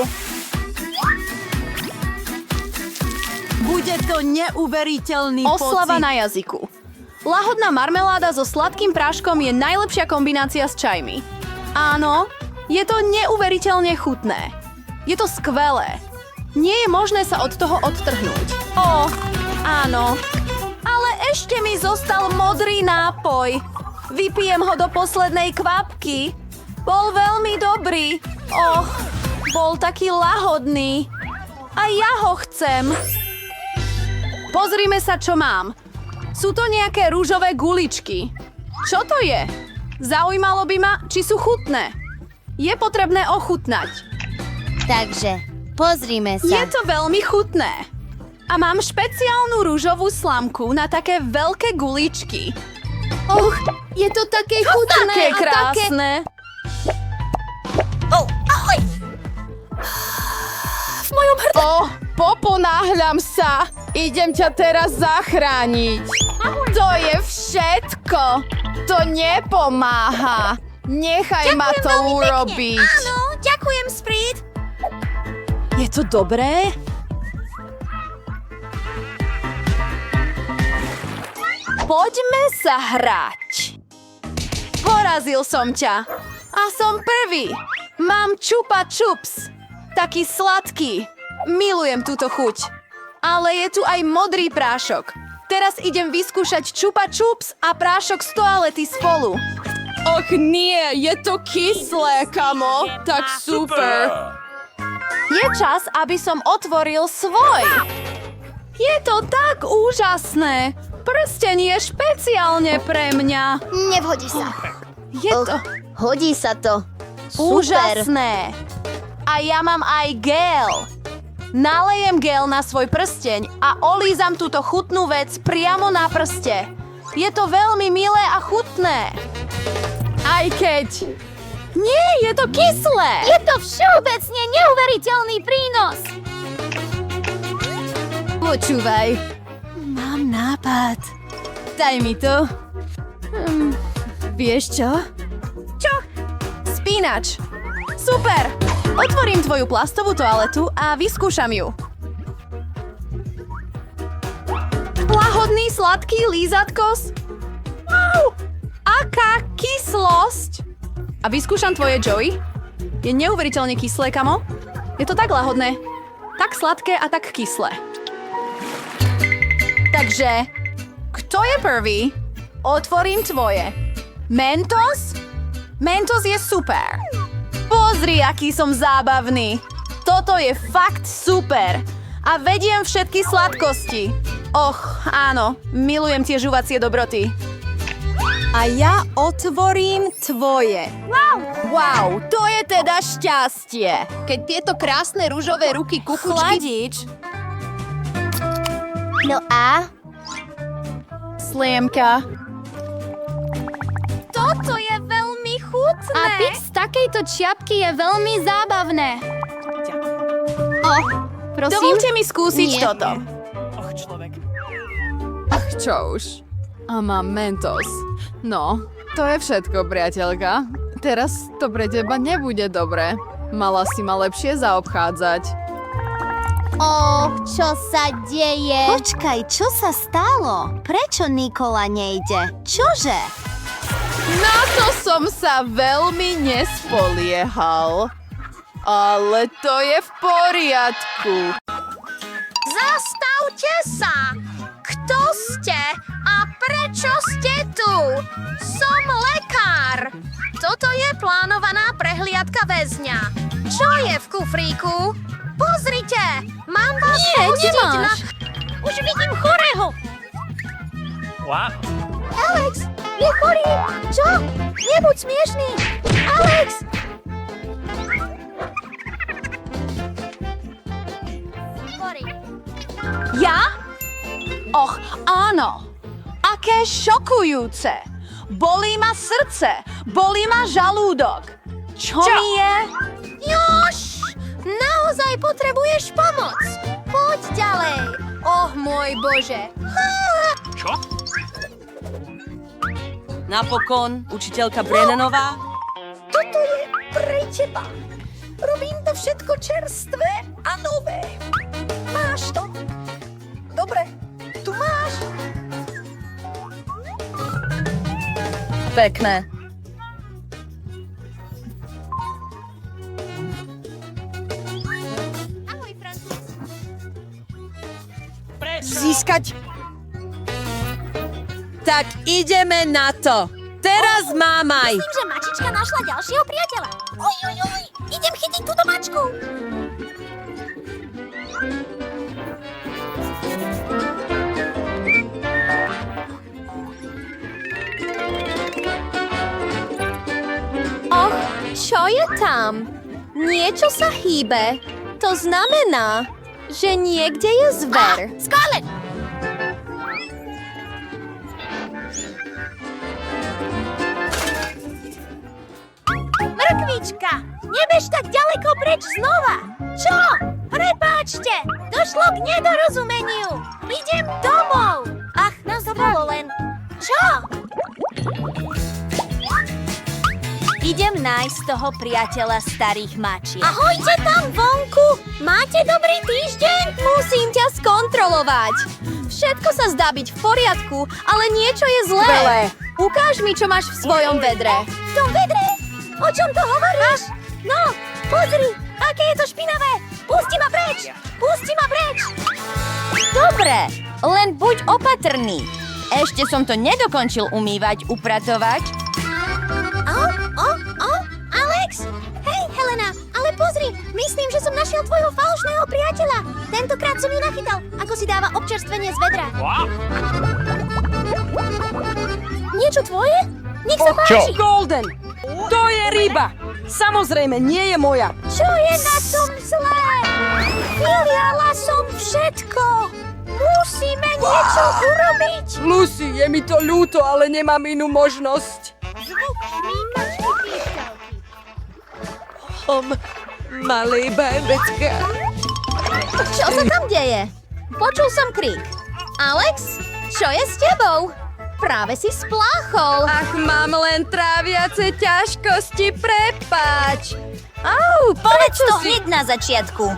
Bude to neuveriteľný Oslava pocit. na jazyku. Lahodná marmeláda so sladkým práškom je najlepšia kombinácia s čajmi. Áno, je to neuveriteľne chutné. Je to skvelé. Nie je možné sa od toho odtrhnúť. Áno. Ale ešte mi zostal modrý nápoj. Vypijem ho do poslednej kvapky. Bol veľmi dobrý. Bol taký lahodný. A ja ho chcem. Pozrime sa, čo mám. Sú to nejaké rúžové guličky. Čo to je? Zaujímalo by ma, či sú chutné. Je potrebné ochutnať. Takže, pozrime Je to veľmi chutné. A mám špeciálnu rúžovú slamku na také veľké guličky. Je to také chutné také a krásne. Ahoj! V mojom Poponáhľam sa. Idem ťa teraz zachrániť. To je všetko. To nepomáha. Nechaj ma to urobiť. Áno, ďakujem, Sprit. Je to dobré? Poďme sa hrať. Porazil som ťa. A som prvý. Mám čupa čups. Taký sladký. Milujem túto chuť. Ale je tu aj modrý prášok. Teraz idem vyskúšať čupa čups a prášok z toalety spolu. Och nie, je to kyslé, kamo. Tak super. Je čas, aby som otvoril svoj. Je to tak úžasné. Prsteň je špeciálne pre mňa. Nevhodí sa. Je to Hodí sa to. úžasné. A ja mám aj gel. Nalejem gel na svoj prsteň a olízam túto chutnú vec priamo na prste. Je to veľmi milé a chutné. Aj keď... Nie, je to kyslé. Je to všeobecne neuveriteľný prínos. Počúvaj. Mám nápad. Daj mi to. Vieš čo? Čo? Spínač. Super. Otvorím tvoju plastovú toaletu a vyskúšam ju. Lahodný, sladký lízatkos. Wow! Aká kyslosť! A vyskúšam tvoje, Joey. Je neuveriteľne kyslé, kamo. Je to tak lahodné. Tak sladké a tak kyslé. Takže, kto je prvý? Otvorím tvoje. Mentos? Mentos je super. Pozri, aký som zábavný. Toto je fakt super. A vediem všetky sladkosti. Áno, milujem tie žuvacie dobroty. A ja otvorím tvoje. Wow, to je teda šťastie. Keď tieto krásne ružové ruky kukučky... Chladič. No a? Sliemka. Toto je veľmi chutné. A piť z takejto čiapky je veľmi zábavné. Prosím? Dovolte mi skúsiť Nie. toto. Čo už? A mám Mentos. No, to je všetko, priateľka. Teraz to pre teba nebude dobre. Mala si ma lepšie zaobchádzať. Čo sa deje? Počkaj, čo sa stalo? Prečo Nikola nejde? Čože? Na to som sa veľmi nespoliehal. Ale to je v poriadku. Zastavte sa! Kto ste a prečo ste tu? Som lekár. Toto je plánovaná prehliadka väzňa. Čo je v kufríku? Pozrite! Mám vás pustiť na... Už vidím chorého! Wow. Alex, je chorý! Čo? Nebuď smiešný! Alex! Ja? Áno. Aké šokujúce. Bolí ma srdce. Bolí ma žalúdok. Čo mi je? Jož! Naozaj potrebuješ pomoc. Poď ďalej. Môj Bože. Čo? Napokon, učiteľka Brennanová. Toto je pre teba. Robím to všetko čerstvé a nové. Máš to? Dobre, tu máš. Pekné. Získať. Tak ideme na to. Teraz mámaj. Myslím, že mačička našla ďalšieho priateľa. Oj, idem chytiť túto mačku. Och, čo je tam? Niečo sa hýbe. To znamená, že niekde je zver. Scarlett! Mrkvička, nebež tak ďaleko preč znova. Čo? Prepáčte, došlo k nedorozumeniu. Idem domov. Ach, nás bolo len. Čo? Idem nájsť toho priateľa starých mačiek. Ahojte tam vonku! Máte dobrý týždeň? Musím ťa skontrolovať. Všetko sa zdá byť v poriadku, ale niečo je zlé. Skvelé. Ukáž mi, čo máš v svojom vedre. V tom vedre? O čom to hovoríš? No, pozri, aké je to špinavé. Pusti ma preč! Pusti ma preč! Dobre, len buď opatrný. Ešte som to nedokončil umývať, upratovať. Alex! Hej, Helena, ale pozri, myslím, že som našiel tvojho falošného priateľa. Tentokrát som ju nachytal, ako si dáva občerstvenie z vedra. Niečo tvoje? Nech sa páči. Golden! To je ryba! Samozrejme, nie je moja. Čo je na tom zlé? Vyliala som všetko. Musíme niečo urobiť. Lucy, je mi to ľúto, ale nemám inú možnosť. Zvuk šmíkačky píšťalky. Malý bebecka. Čo sa tam deje? Počul som krík. Alex, čo je s tebou? Práve si spláchol. Ach, mám len tráviace ťažkosti, prepáč. Povedz to hneď na začiatku.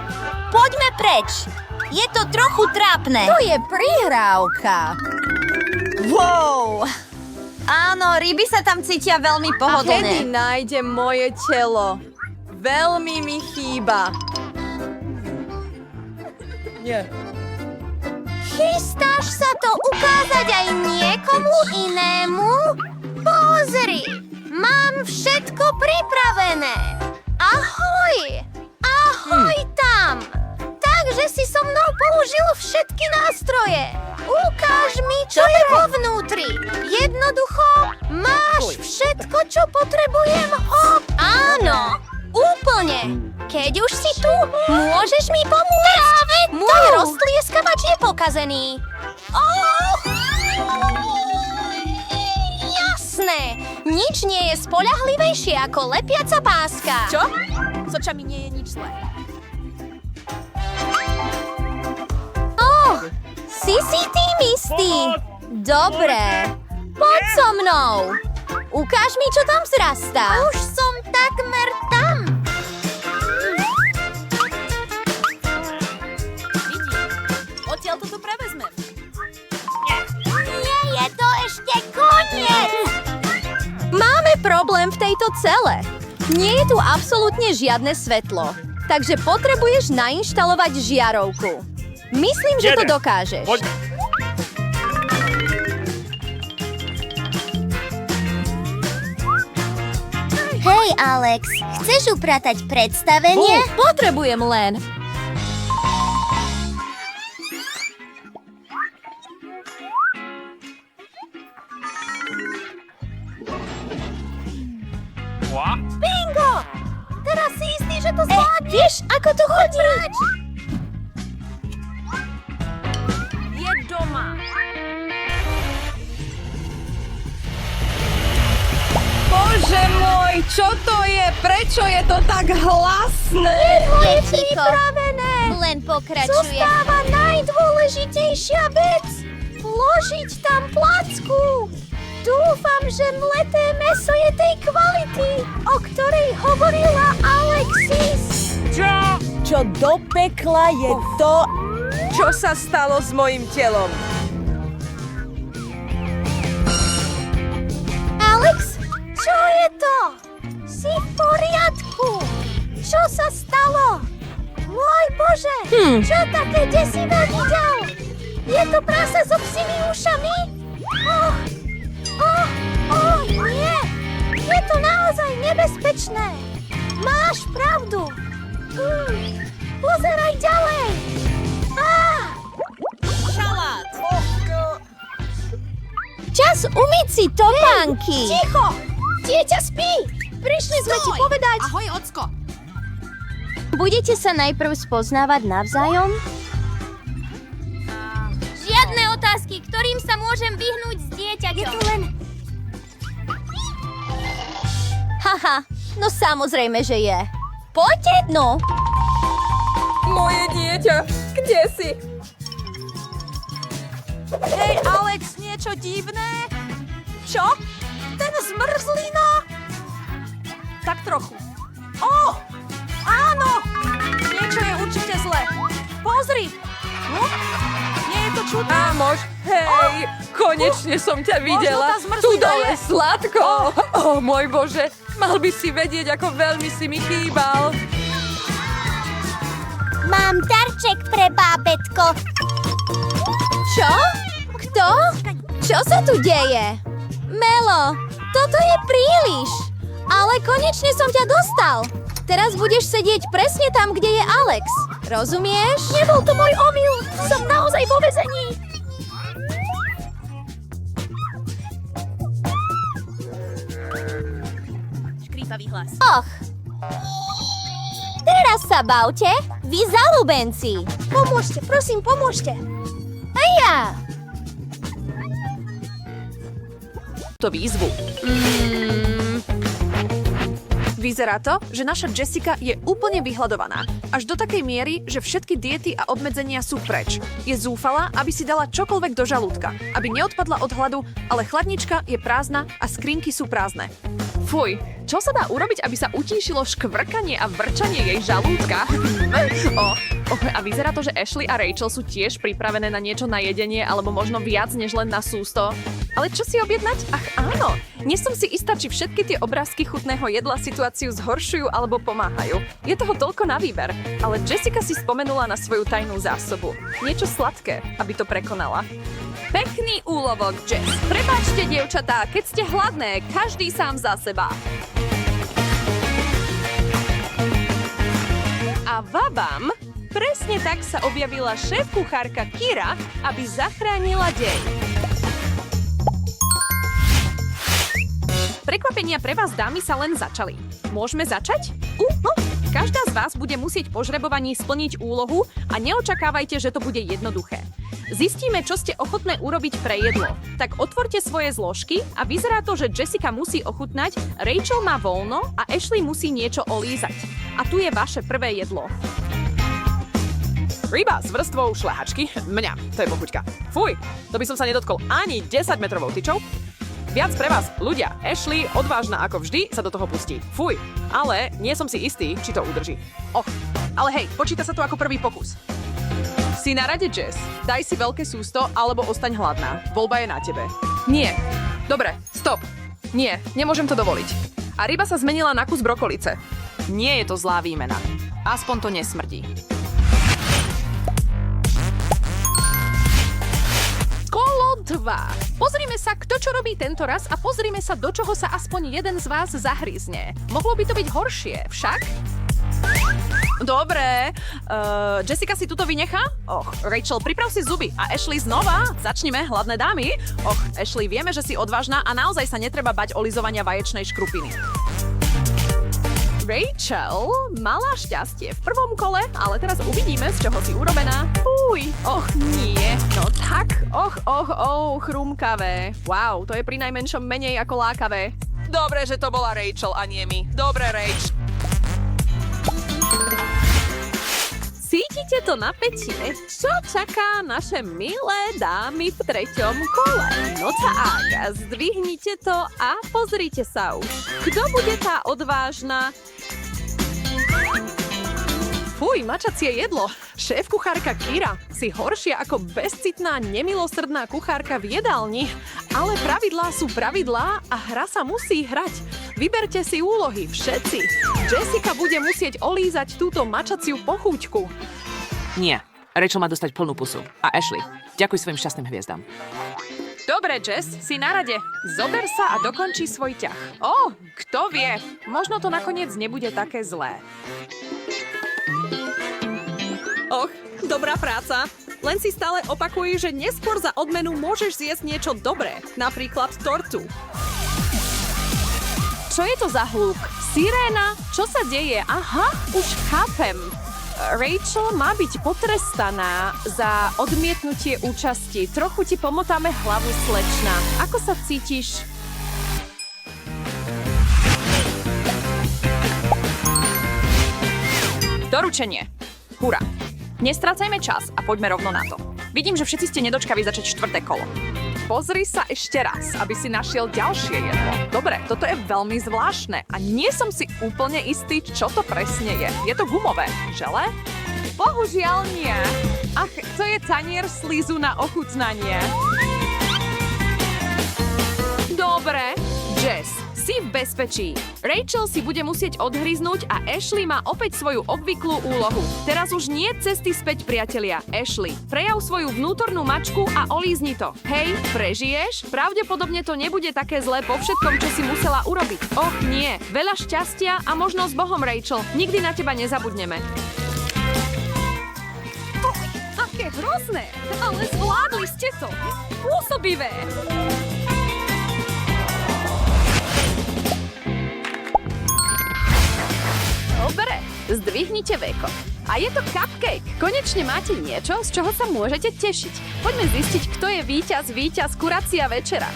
Poďme preč. Je to trochu trápne. To je prihrávka. Wow! Áno, ryby sa tam cítia veľmi Kedy pohodlne. nájdem moje telo? Veľmi mi chýba. Nie. Chystáš sa to ukázať aj niekomu inému? Pozri, mám všetko pripravené. Ahoj! Ahoj tam! Takže si so mnou použil všetky nástroje. Ukáž mi, čo je vo vnútri. Jednoducho, máš všetko, čo potrebujem. Áno, úplne. Keď už si tu, môžeš mi pomôcť. Môj roztlieskavač je pokazený. Jasné, nič nie je spoľahlivejšie ako lepiaca páska. Čo? S očami nie je nič zlé. Si tým istý. Dobre, poď so mnou. Ukáž mi, čo tam vzrastá. Už som takmer tam. Odtiaľ toto prevezmem. Nie je to ešte koniec. Máme problém v tejto cele. Nie je tu absolútne žiadne svetlo, takže potrebuješ nainštalovať žiarovku. Myslím, že to dokážeš. Hej, Alex, chceš upratať predstavenie? Potrebujem len. Bingo! Teraz si istý, že to zvládneš? Vieš, ako to chodí? Je doma. Bože môj, čo to je? Prečo je to tak hlasné? Je pripravené. Len pokračuje. Zostáva najdôležitejšia vec. Vložiť tam placku. Dúfam, že mleté mäso je tej kvality, o ktorej hovorila Alexis. čo do pekla je to... Čo sa stalo s mojím telom? Alex, čo je to? Si v poriadku? Čo sa stalo? Môj Bože, čo také desivé videl? Je to prasa so psými ušami? Nie! Je to naozaj nebezpečné! Máš pravdu! Pozeraj ďalej! Šalát! Čas umyť si topánky! Ticho! Dieťa spí! Prišli sme ti povedať! Ahoj, ocko! Budete sa najprv spoznávať navzájom? Žiadne otázky, ktorým sa môžem vyhnúť s dieťaťom. Je to len... Haha, no samozrejme, že je. Poďte, no! Moje dieťa, kde si? Hej, Alex, niečo divné? Čo? Ten zmrzlina? Tak trochu. Áno! Niečo je určite zle. Pozri! Nie je to čudné? Ámoš, hej, konečne som ťa videla. Možno tá zmrzlina Tu dole, je. Sladko. Môj Bože, mal by si vedieť, ako veľmi si mi chýbal. Mám darček pre bábätko. Čo? Kto? Čo sa tu deje? Melo, toto je príliš. Ale konečne som ťa dostal. Teraz budeš sedieť presne tam, kde je Alex. Rozumieš? Nebol to môj omyl. Som naozaj vo väzení. Škrípavý hlas. Och. Teraz sa bavte, vy zaľúbenci. Pomôžte, prosím, pomôžte. A ja. To výzvu. Vyzerá to, že naša Jessica je úplne vyhľadovaná. Až do takej miery, že všetky diety a obmedzenia sú preč. Je zúfalá, aby si dala čokoľvek do žalúdka. Aby neodpadla od hladu, ale chladnička je prázdna a skrinky sú prázdne. Fuj, čo sa dá urobiť, aby sa utíšilo škvrkanie a vrčanie jej žalúdka? A vyzerá to, že Ashley a Rachel sú tiež pripravené na niečo na jedenie, alebo možno viac než len na sústo. Ale čo si objednať? Ach áno, nie som si istá, či všetky tie obrázky chutného jedla situáciu zhoršujú alebo pomáhajú. Je toho toľko na výber, ale Jessica si spomenula na svoju tajnú zásobu. Niečo sladké, aby to prekonala. Pekný úlovok, Jess. Prepáčte, dievčatá, keď ste hladné, každý sám za seba. A vabam, presne tak sa objavila šéf-kuchárka Kira, aby zachránila deň. Prekvapenia pre vás, dámy, sa len začali. Môžeme začať? Každá z vás bude musieť po žrebovaní splniť úlohu a neočakávajte, že to bude jednoduché. Zistíme, čo ste ochotné urobiť pre jedlo. Tak otvorte svoje zložky a vyzerá to, že Jessica musí ochutnať, Rachel má voľno a Ashley musí niečo olízať. A tu je vaše prvé jedlo. Ryba s vrstvou šľahačky. Mňa, to je pochuťka. Fuj, to by som sa nedotkol ani 10-metrovou tyčou. Viac pre vás, ľudia. Ashley, odvážna ako vždy, sa do toho pustí. Fuj, ale nie som si istý, či to udrží. Ale hej, počíta sa to ako prvý pokus. Si na rade, Jess. Daj si veľké sústo, alebo ostaň hladná. Voľba je na tebe. Nie. Dobre, stop. Nie, nemôžem to dovoliť. A ryba sa zmenila na kus brokolice. Nie je to zlá výmena. Aspoň to nesmrdí. Kolo 2. Pozrime sa, kto čo robí tento raz a pozrime sa, do čoho sa aspoň jeden z vás zahryzne. Mohlo by to byť horšie, však? Dobre. Jessica si tuto vynechá? Rachel, priprav si zuby. A Ashley znova? Začnime, hladné dámy. Ashley, vieme, že si odvážna a naozaj sa netreba bať olizovania vaječnej škrupiny. Rachel mala šťastie v prvom kole, ale teraz uvidíme, z čoho si urobená. Fuj, nie. No tak, chrumkavé. Wow, to je prinajmenšom menej ako lákavé. Dobre, že to bola Rachel a nie my. Dobre, Rach. Cítite to napätie? Čo čaká naše milé dámy v treťom kole? No tak, zdvihnite to a pozrite sa už. Kto bude tá odvážna? Fuj, mačacie jedlo. Šéf-kuchárka Kira, si horšia ako bezcitná, nemilosrdná kuchárka v jedálni. Ale pravidlá sú pravidlá a hra sa musí hrať. Vyberte si úlohy, všetci. Jessica bude musieť olízať túto mačaciu pochúťku. Nie. Rachel má dostať plnú pusu. A Ashley, ďakuj svojim šťastným hviezdam. Dobre, Jess, si na rade. Zober sa a dokončí svoj ťah. Kto vie, možno to nakoniec nebude také zlé. Dobrá práca. Len si stále opakuj, že neskôr za odmenu môžeš zjesť niečo dobré. Napríklad tortu. Čo je to za hluk? Siréna? Čo sa deje? Aha, už chápem. Rachel má byť potrestaná za odmietnutie účasti. Trochu ti pomotáme hlavu, slečna. Ako sa cítiš? Doručenie. Hurá. Nestrácajme čas a poďme rovno na to. Vidím, že všetci ste nedočkaví začať 4. kolo. Pozri sa ešte raz, aby si našiel ďalšie jedlo. Dobre, toto je veľmi zvláštne a nie som si úplne istý, čo to presne je. Je to gumové. Žele? Bohužiaľ nie. Ach, to je tanier slízu na ochutnanie. Dobre, Jess, si v bezpečí. Rachel si bude musieť odhryznúť a Ashley má opäť svoju obvyklú úlohu. Teraz už nie cesty späť, priatelia. Ashley, prejav svoju vnútornú mačku a olízni to. Hej, prežiješ? Pravdepodobne to nebude také zlé po všetkom, čo si musela urobiť. Och nie, veľa šťastia a možno s Bohom, Rachel. Nikdy na teba nezabudneme. Aké hrozné, ale zvládli ste to. Pôsobivé. Dobre, zdvihnite veko. A je to cupcake. Konečne máte niečo, z čoho sa môžete tešiť. Poďme zistiť, kto je víťaz kuracia večera.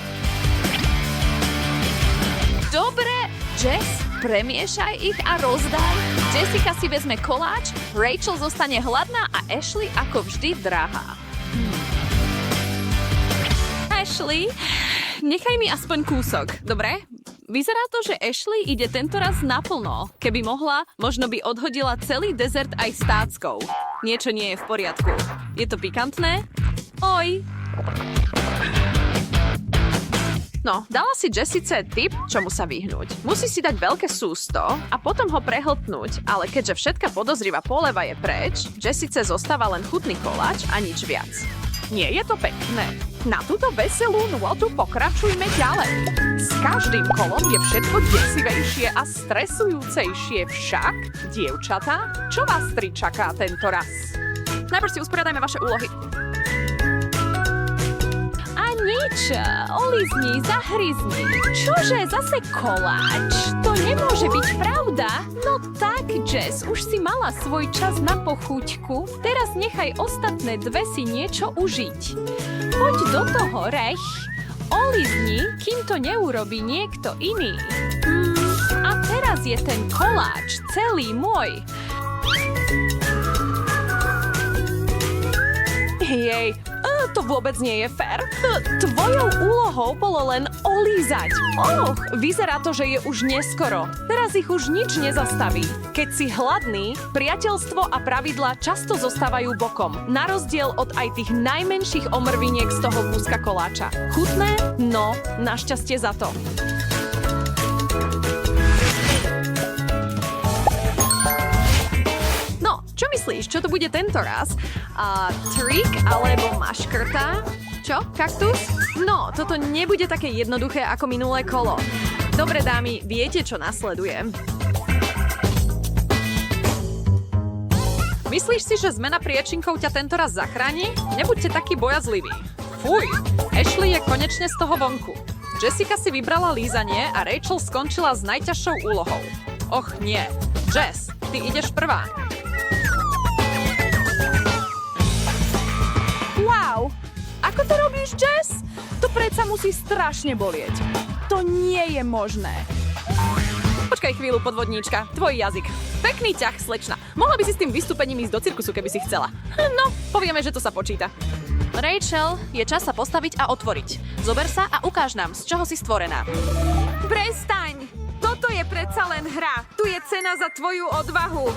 Dobre, Jess, premiešaj ich a rozdaj. Jessica si vezme koláč, Rachel zostane hladná a Ashley ako vždy drahá. Ashley, nechaj mi aspoň kúsok, dobre? Vyzerá to, že Ashley ide tentoraz naplno. Keby mohla, možno by odhodila celý dezert aj s táckou. Niečo nie je v poriadku. Je to pikantné? Oj. No, dala si Jessice tip, čomu sa vyhnúť. Musí si dať veľké sústo a potom ho prehltnúť, ale keďže všetka podozrivá poleva je preč, Jessice zostáva len chutný koláč a nič viac. Nie je to pekné. Na túto veselú nôtu pokračujme ďalej. S každým kolom je všetko desivejšie a stresujúcejšie však. Dievčatá, čo vás tri čaká tento raz? Najprv si usporiadajme vaše úlohy. A nič, olízni, zahryzni. Čože, zase koláč? To nemôže byť pravda. No tak, Jess, už si mala svoj čas na pochuťku. Teraz nechaj ostatné dve si niečo užiť. Poď do toho, Rech. Olízni, kým to neurobí niekto iný. A teraz je ten koláč celý môj. Jej, to vôbec nie je fér. Tvojou úlohou bolo len olízať. Vyzerá to, že je už neskoro. Teraz ich už nič nezastaví. Keď si hladný, priateľstvo a pravidlá často zostávajú bokom. Na rozdiel od aj tých najmenších omrviniek z toho kúska koláča. Chutné? No, našťastie za to. Čo myslíš, čo to bude tento raz? Trik alebo maškrta? Čo, kaktus? No, toto nebude také jednoduché ako minulé kolo. Dobre, dámy, viete, čo nasleduje. Myslíš si, že zmena priečinkou ťa tento raz zachráni? Nebuďte takí bojazliví. Fuj, Ashley je konečne z toho vonku. Jessica si vybrala lízanie a Rachel skončila s najťažšou úlohou. Och nie, Jess, ty ideš prvá. Wow! Ako to robíš, Jess? To predsa musí strašne bolieť. To nie je možné. Počkaj chvíľu, podvodníčka. Tvoj jazyk. Pekný ťah, slečna. Mohla by si s tým vystúpením ísť do cirkusu, keby si chcela. No, povieme, že to sa počíta. Rachel, je čas sa postaviť a otvoriť. Zober sa a ukáž nám, z čoho si stvorená. Prestaň! Toto je predsa len hra. Tu je cena za tvoju odvahu.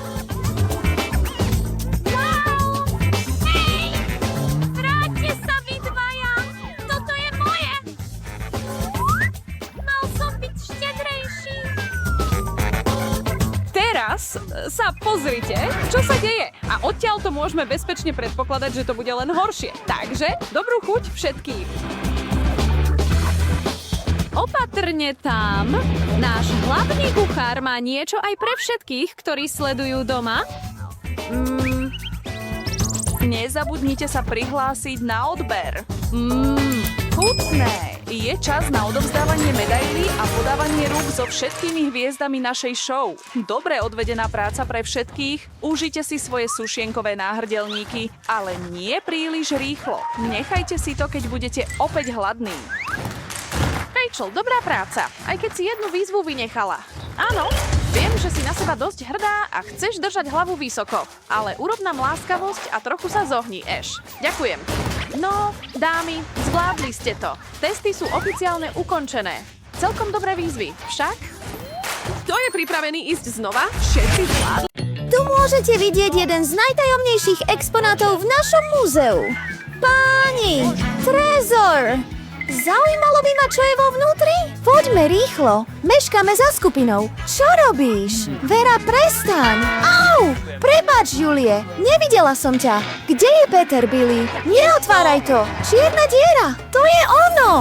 sa pozrite, čo sa deje. A odtiaľ to môžeme bezpečne predpokladať, že to bude len horšie. Takže, dobrú chuť všetkým. Opatrne tam. Náš hlavný kuchár má niečo aj pre všetkých, ktorí sledujú doma. Nezabudnite sa prihlásiť na odber. Chutné. Je čas na odovzdávanie medailí a podávanie rúk so všetkými hviezdami našej show. Dobre odvedená práca pre všetkých. Užite si svoje sušienkové náhrdelníky, ale nie príliš rýchlo. Nechajte si to, keď budete opäť hladní. Rachel, dobrá práca, aj keď si jednu výzvu vynechala. Áno, viem, že si na seba dosť hrdá a chceš držať hlavu vysoko, ale urob nám láskavosť a trochu sa zohni, Ash. Ďakujem. No, dámy, zvládli ste to. Testy sú oficiálne ukončené. Celkom dobré výzvy, však? Kto je pripravený ísť znova? Všetci zvládli. Tu môžete vidieť jeden z najtajomnejších exponátov v našom múzeu. Páni, trezor! Zaujímalo by ma, čo je vo vnútri? Poďme rýchlo. Meškáme za skupinou. Čo robíš? Vera, prestaň. Au! Prepáč, Julie. Nevidela som ťa. Kde je Peter, Billy? Neotváraj to. Čierna diera. To je ono.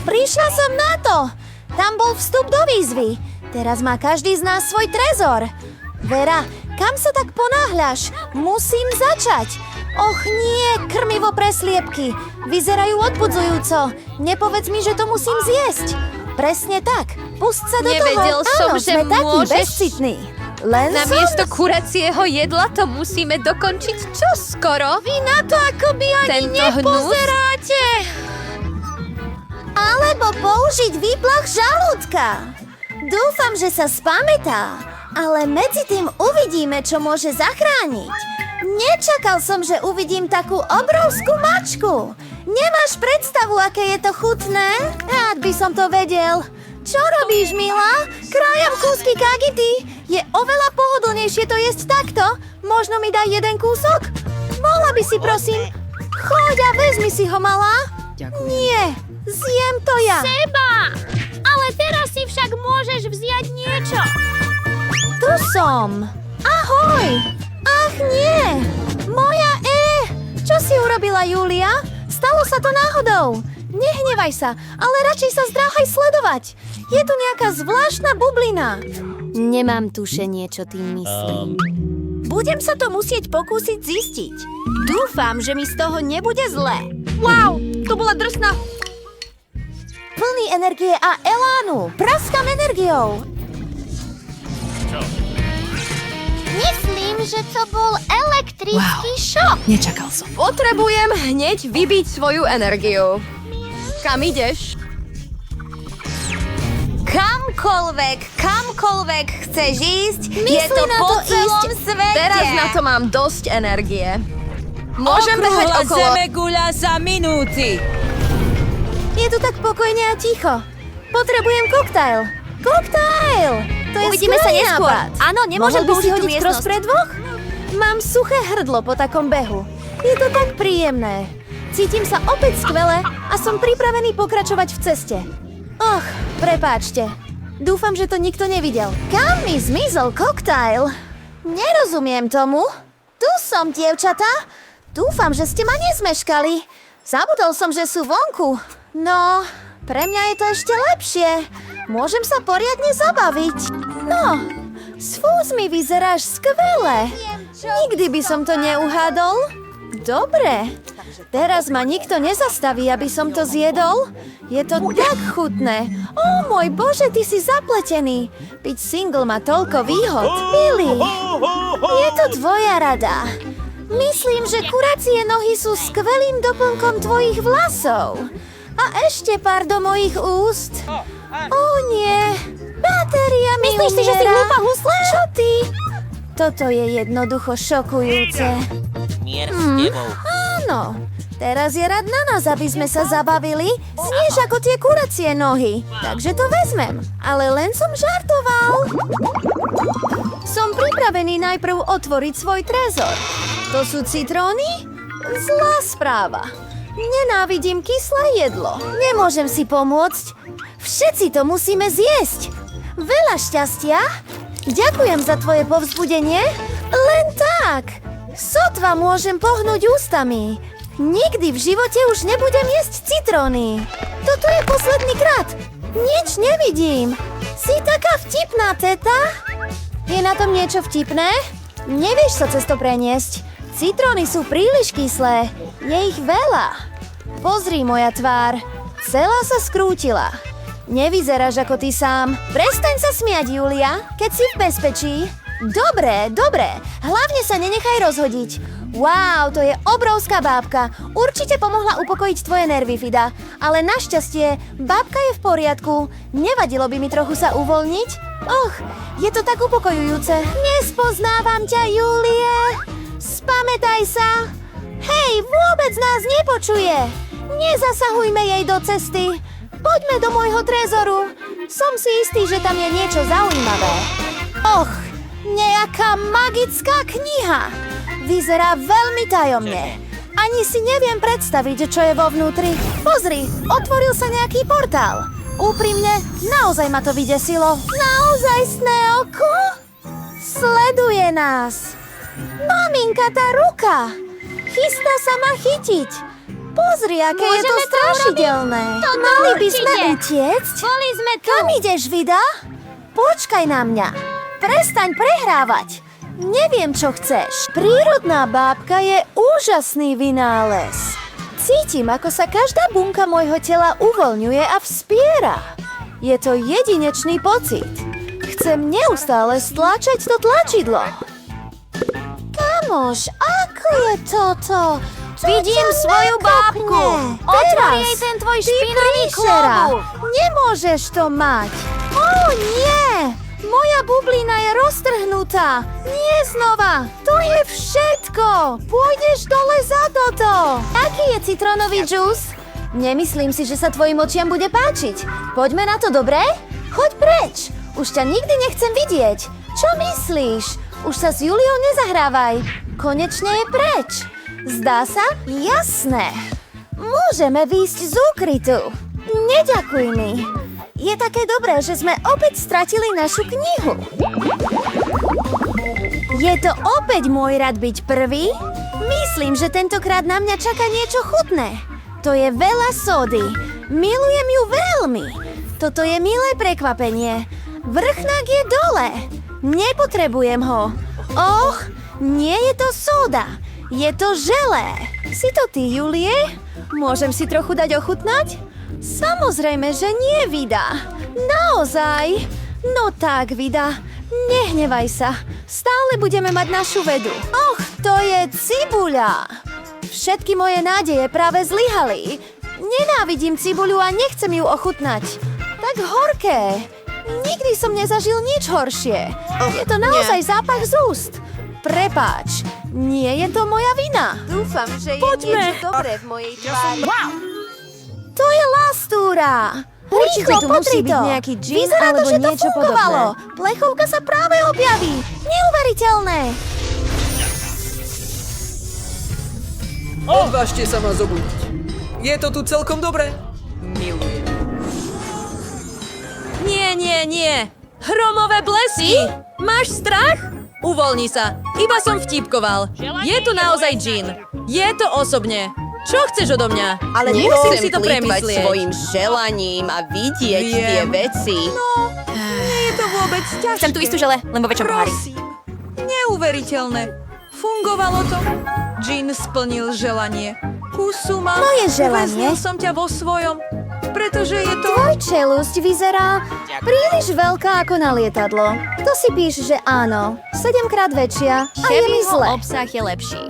Prišla som na to. Tam bol vstup do výzvy. Teraz má každý z nás svoj trezor. Vera, kam sa tak ponáhľaš? Musím začať. Och nie, krmivo pre sliepky. Vyzerajú odbudzujúco. Nepovedz mi, že to musím zjesť. Presne tak. Pust sa do Nevedel toho. som, Áno, že sme takí môžeš. bezcitní. Len Namiesto kuracieho jedla to musíme dokončiť čoskoro. Vy na to akoby ani nepozeráte. Alebo použiť výplach žalúdka. Dúfam, že sa spamätá, ale medzi tým uvidíme, čo môže zachrániť. Nečakal som, že uvidím takú obrovskú mačku. Nemáš predstavu, aké je to chutné? Rád by som to vedel. Čo robíš, milá? Krájam kúsky kagity. Je oveľa pohodlnejšie to jesť takto. Možno mi daj jeden kúsok? Mohla by si, prosím. Choď a vezmi si ho, malá. Ďakujem. Nie, zjem to ja. Seba! Ale teraz si však môžeš vziať niečo. Tu som. Ahoj. Ach, nie. Moja Čo si urobila, Julia? Stalo sa to náhodou. Nehnevaj sa, ale radšej sa zdráhaj sledovať. Je tu nejaká zvláštna bublina. Nemám tušenie, čo tým myslím. Budem sa to musieť pokúsiť zistiť. Dúfam, že mi z toho nebude zle. Wow, to bola drsná. Plný energie a elánu. Praskam energiou. Myslím, že to bol elektrický šok. Nečakal som. Potrebujem hneď vybiť svoju energiu. Kam ideš? Kamkoľvek chceš ísť, je Myslí to na po to celom ísť? svete. Teraz na to mám dosť energie. Môžem behať okolo. Zemeguľa za minúty. Je tu tak pokojne a ticho. Potrebujem koktail. Koktail! To je Uvidíme sa skvelý neskôr. nápad. Áno, nemôžem Mohol by si použiť tú hodiť miestnosť. cross pre dvoch? Mám suché hrdlo po takom behu. Je to tak príjemné. Cítim sa opäť skvele a som pripravený pokračovať v ceste. Och, prepáčte. Dúfam, že to nikto nevidel. Kam mi zmizol koktail? Nerozumiem tomu. Tu som, dievčatá. Dúfam, že ste ma nezmeškali. Zabudol som, že sú vonku. No, pre mňa je to ešte lepšie. Môžem sa poriadne zabaviť. No, s fúzmi vyzeráš skvele. Nikdy by som to neuhádol. Dobre, teraz ma nikto nezastaví, aby som to zjedol. Je to tak chutné. Ó, môj Bože, ty si zapletený. Byť single má toľko výhod. Billy, je to tvoja rada. Myslím, že kuracie nohy sú skvelým doplnkom tvojich vlasov. A ešte pár do mojich úst. Ó nie, batéria mi Myslíš si, že si hlúpa husle? Čo ty? Toto je jednoducho šokujúce. Mier s tebou. Áno, teraz je rad na nás, aby sme sa zabavili. Znieš ako tie kuracie nohy. Takže to vezmem. Ale len som žartoval. Som pripravený najprv otvoriť svoj trezor. To sú citróny? Zlá správa. Nenávidím kyslé jedlo. Nemôžem si pomôcť. Všetci to musíme zjesť. Veľa šťastia. Ďakujem za tvoje povzbudenie. Len tak. Sotva môžem pohnúť ústami. Nikdy v živote už nebudem jesť citróny. Toto je posledný krát. Nič nevidím. Si taká vtipná, teta? Je na tom niečo vtipné? Nevieš sa cez to preniesť. Citróny sú príliš kyslé. Je ich veľa. Pozri, moja tvár. Celá sa skrútila. Nevyzeráš ako ty sám. Prestaň sa smiať, Julia, keď si v bezpečí. Dobre, dobre. Hlavne sa nenechaj rozhodiť. Wow, to je obrovská bábka. Určite pomohla upokojiť tvoje nervy, Fida. Ale našťastie, bábka je v poriadku. Nevadilo by mi trochu sa uvoľniť? Och, je to tak upokojujúce. Nespoznávam ťa, Julie. Spamätaj sa. Hej, vôbec nás nepočuje. Nezasahujme jej do cesty. Poďme do môjho trezoru. Som si istý, že tam je niečo zaujímavé. Och, nejaká magická kniha. Vyzerá veľmi tajomne. Ani si neviem predstaviť, čo je vo vnútri. Pozri, otvoril sa nejaký portál. Úprimne, naozaj ma to vydesilo. Naozajstné oko? Sleduje nás. Maminka, tá ruka. Chystá sa ma chytiť. Pozri, aké je to strašidelné. Mali by sme utiecť? Boli sme tu. Kam ideš, Vida? Počkaj na mňa. Prestaň prehrávať. Neviem, čo chceš. Prírodná bábka je úžasný vynález. Cítim, ako sa každá bunka môjho tela uvoľňuje a vspiera. Je to jedinečný pocit. Chcem neustále stlačať to tlačidlo. Kamoš, ako je toto? Vidím svoju bábku. Otvor jej ten tvoj špinavý klobúk. Nemôžeš to mať. Ó, nie! Moja bublina je roztrhnutá. Nie znova. To je všetko. Pôjdeš dole za toto. Aký je citrónový džús? Nemyslím si, že sa tvojim očiam bude páčiť. Poďme na to, dobre? Choď preč. Už ťa nikdy nechcem vidieť. Čo myslíš? Už sa s Juliou nezahrávaj. Konečne je preč. Zdá sa? Jasné. Môžeme výjsť z úkrytu. Neďakuj mi. Je také dobré, že sme opäť stratili našu knihu. Je to opäť môj rad byť prvý? Myslím, že tentokrát na mňa čaká niečo chutné. To je veľa sody. Milujem ju veľmi. Toto je milé prekvapenie. Vrchnák je dole. Nepotrebujem ho. Och, nie je to soda. Je to želé. Si to ty, Julie? Môžem si trochu dať ochutnať? Samozrejme, že nie, Vida. Naozaj? No tak, Vida. Nehnevaj sa. Stále budeme mať našu vedu. Och, to je cibuľa. Všetky moje nádeje práve zlyhali. Nenávidím cibuľu a nechcem ju ochutnať. Tak horké. Nikdy som nezažil nič horšie. Je to naozaj zápach z úst. Prepáč, nie je to moja vina. Dúfam, že je niečo dobré v mojej tvári. To je lastúra. Rýchlo, potri to. Nejaký džin vyzerá to, že to fungovalo. Plechovka sa práve objaví. Neuveriteľné. Odvážte sa ma zobudiť. Je to tu celkom dobré? Milujem. Nie, nie, nie. Hromové blesky. Máš strach? Uvoľni sa. Iba som vtipkoval. Je tu naozaj džin. Je to osobne. Čo chceš odo mňa? Ale musím si to plýtvať premyslieť. svojim želaním a vidieť tie veci. No, nie je to vôbec ťažké. Chcem tú istú žele, len vo väčšom pohári. Prosím. Neuveriteľné. Fungovalo to. Džin splnil želanie. Kusuma, Moje želanie? uväznil som ťa vo svojom, pretože je to... Tvoj čelusť vyzerá príliš veľká ako na lietadlo. To si píš, že áno. 7-krát väčšia a je mi zle. Obsah je lepší.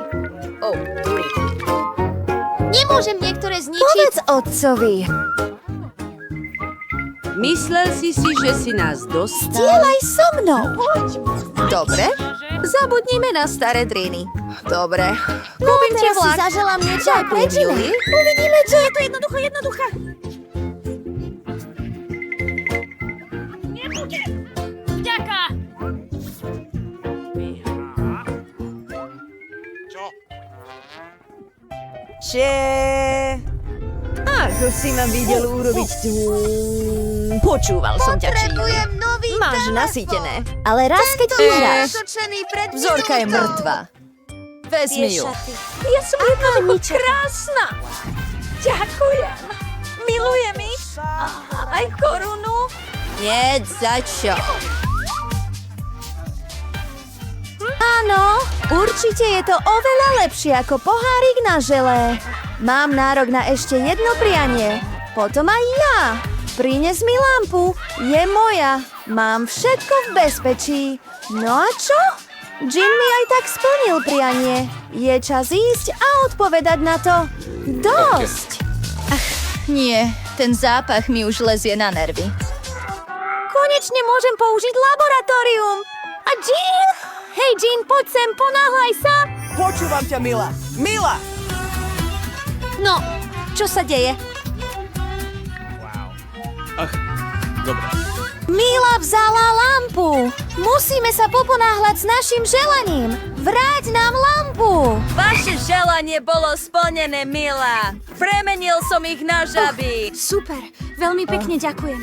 Nemôžem niektoré zničiť? Povedz otcovi. Myslel si, že si nás dostal? Dielaj so mnou. Dobre, zabudnime na staré driny. Dobre, No, kúpim ti teraz si vlak. zaželám niečo aj pre Ďakujem, Jimmy. Julie. Uvidíme, čo je to Jednoduchá. Vďaka. lepšie. Ako si ma videl urobiť tú... Počúval som ťa, Číli. Máš nasýtené. Ale raz, keď vyhráš, vzorka je mŕtva. Vezmi ju. Ja som jednoducho krásna. Ďakujem. Milujem ich. Aj korunu. Nie, za čo? Áno, určite je to oveľa lepšie ako pohárik na želé. Mám nárok na ešte jedno prianie. Potom aj ja. Prines mi lampu. Je moja. Mám všetko v bezpečí. No a čo? Jin mi aj tak splnil prianie. Je čas ísť a odpovedať na to. Dosť! Nie, ten zápach mi už lezie na nervy. Konečne môžem použiť laboratórium. A Jin? Hej, Jin, poď sem, ponáhľaj sa. Počúvam ťa, Mila. Mila! No, čo sa deje? Ach, dobre. Mila vzala lampu. Musíme sa poponáhľať s našim želaním. Vráť nám lampu. Vaše želanie bolo splnené, Mila. Premenil som ich na žaby. Super, veľmi pekne ďakujem.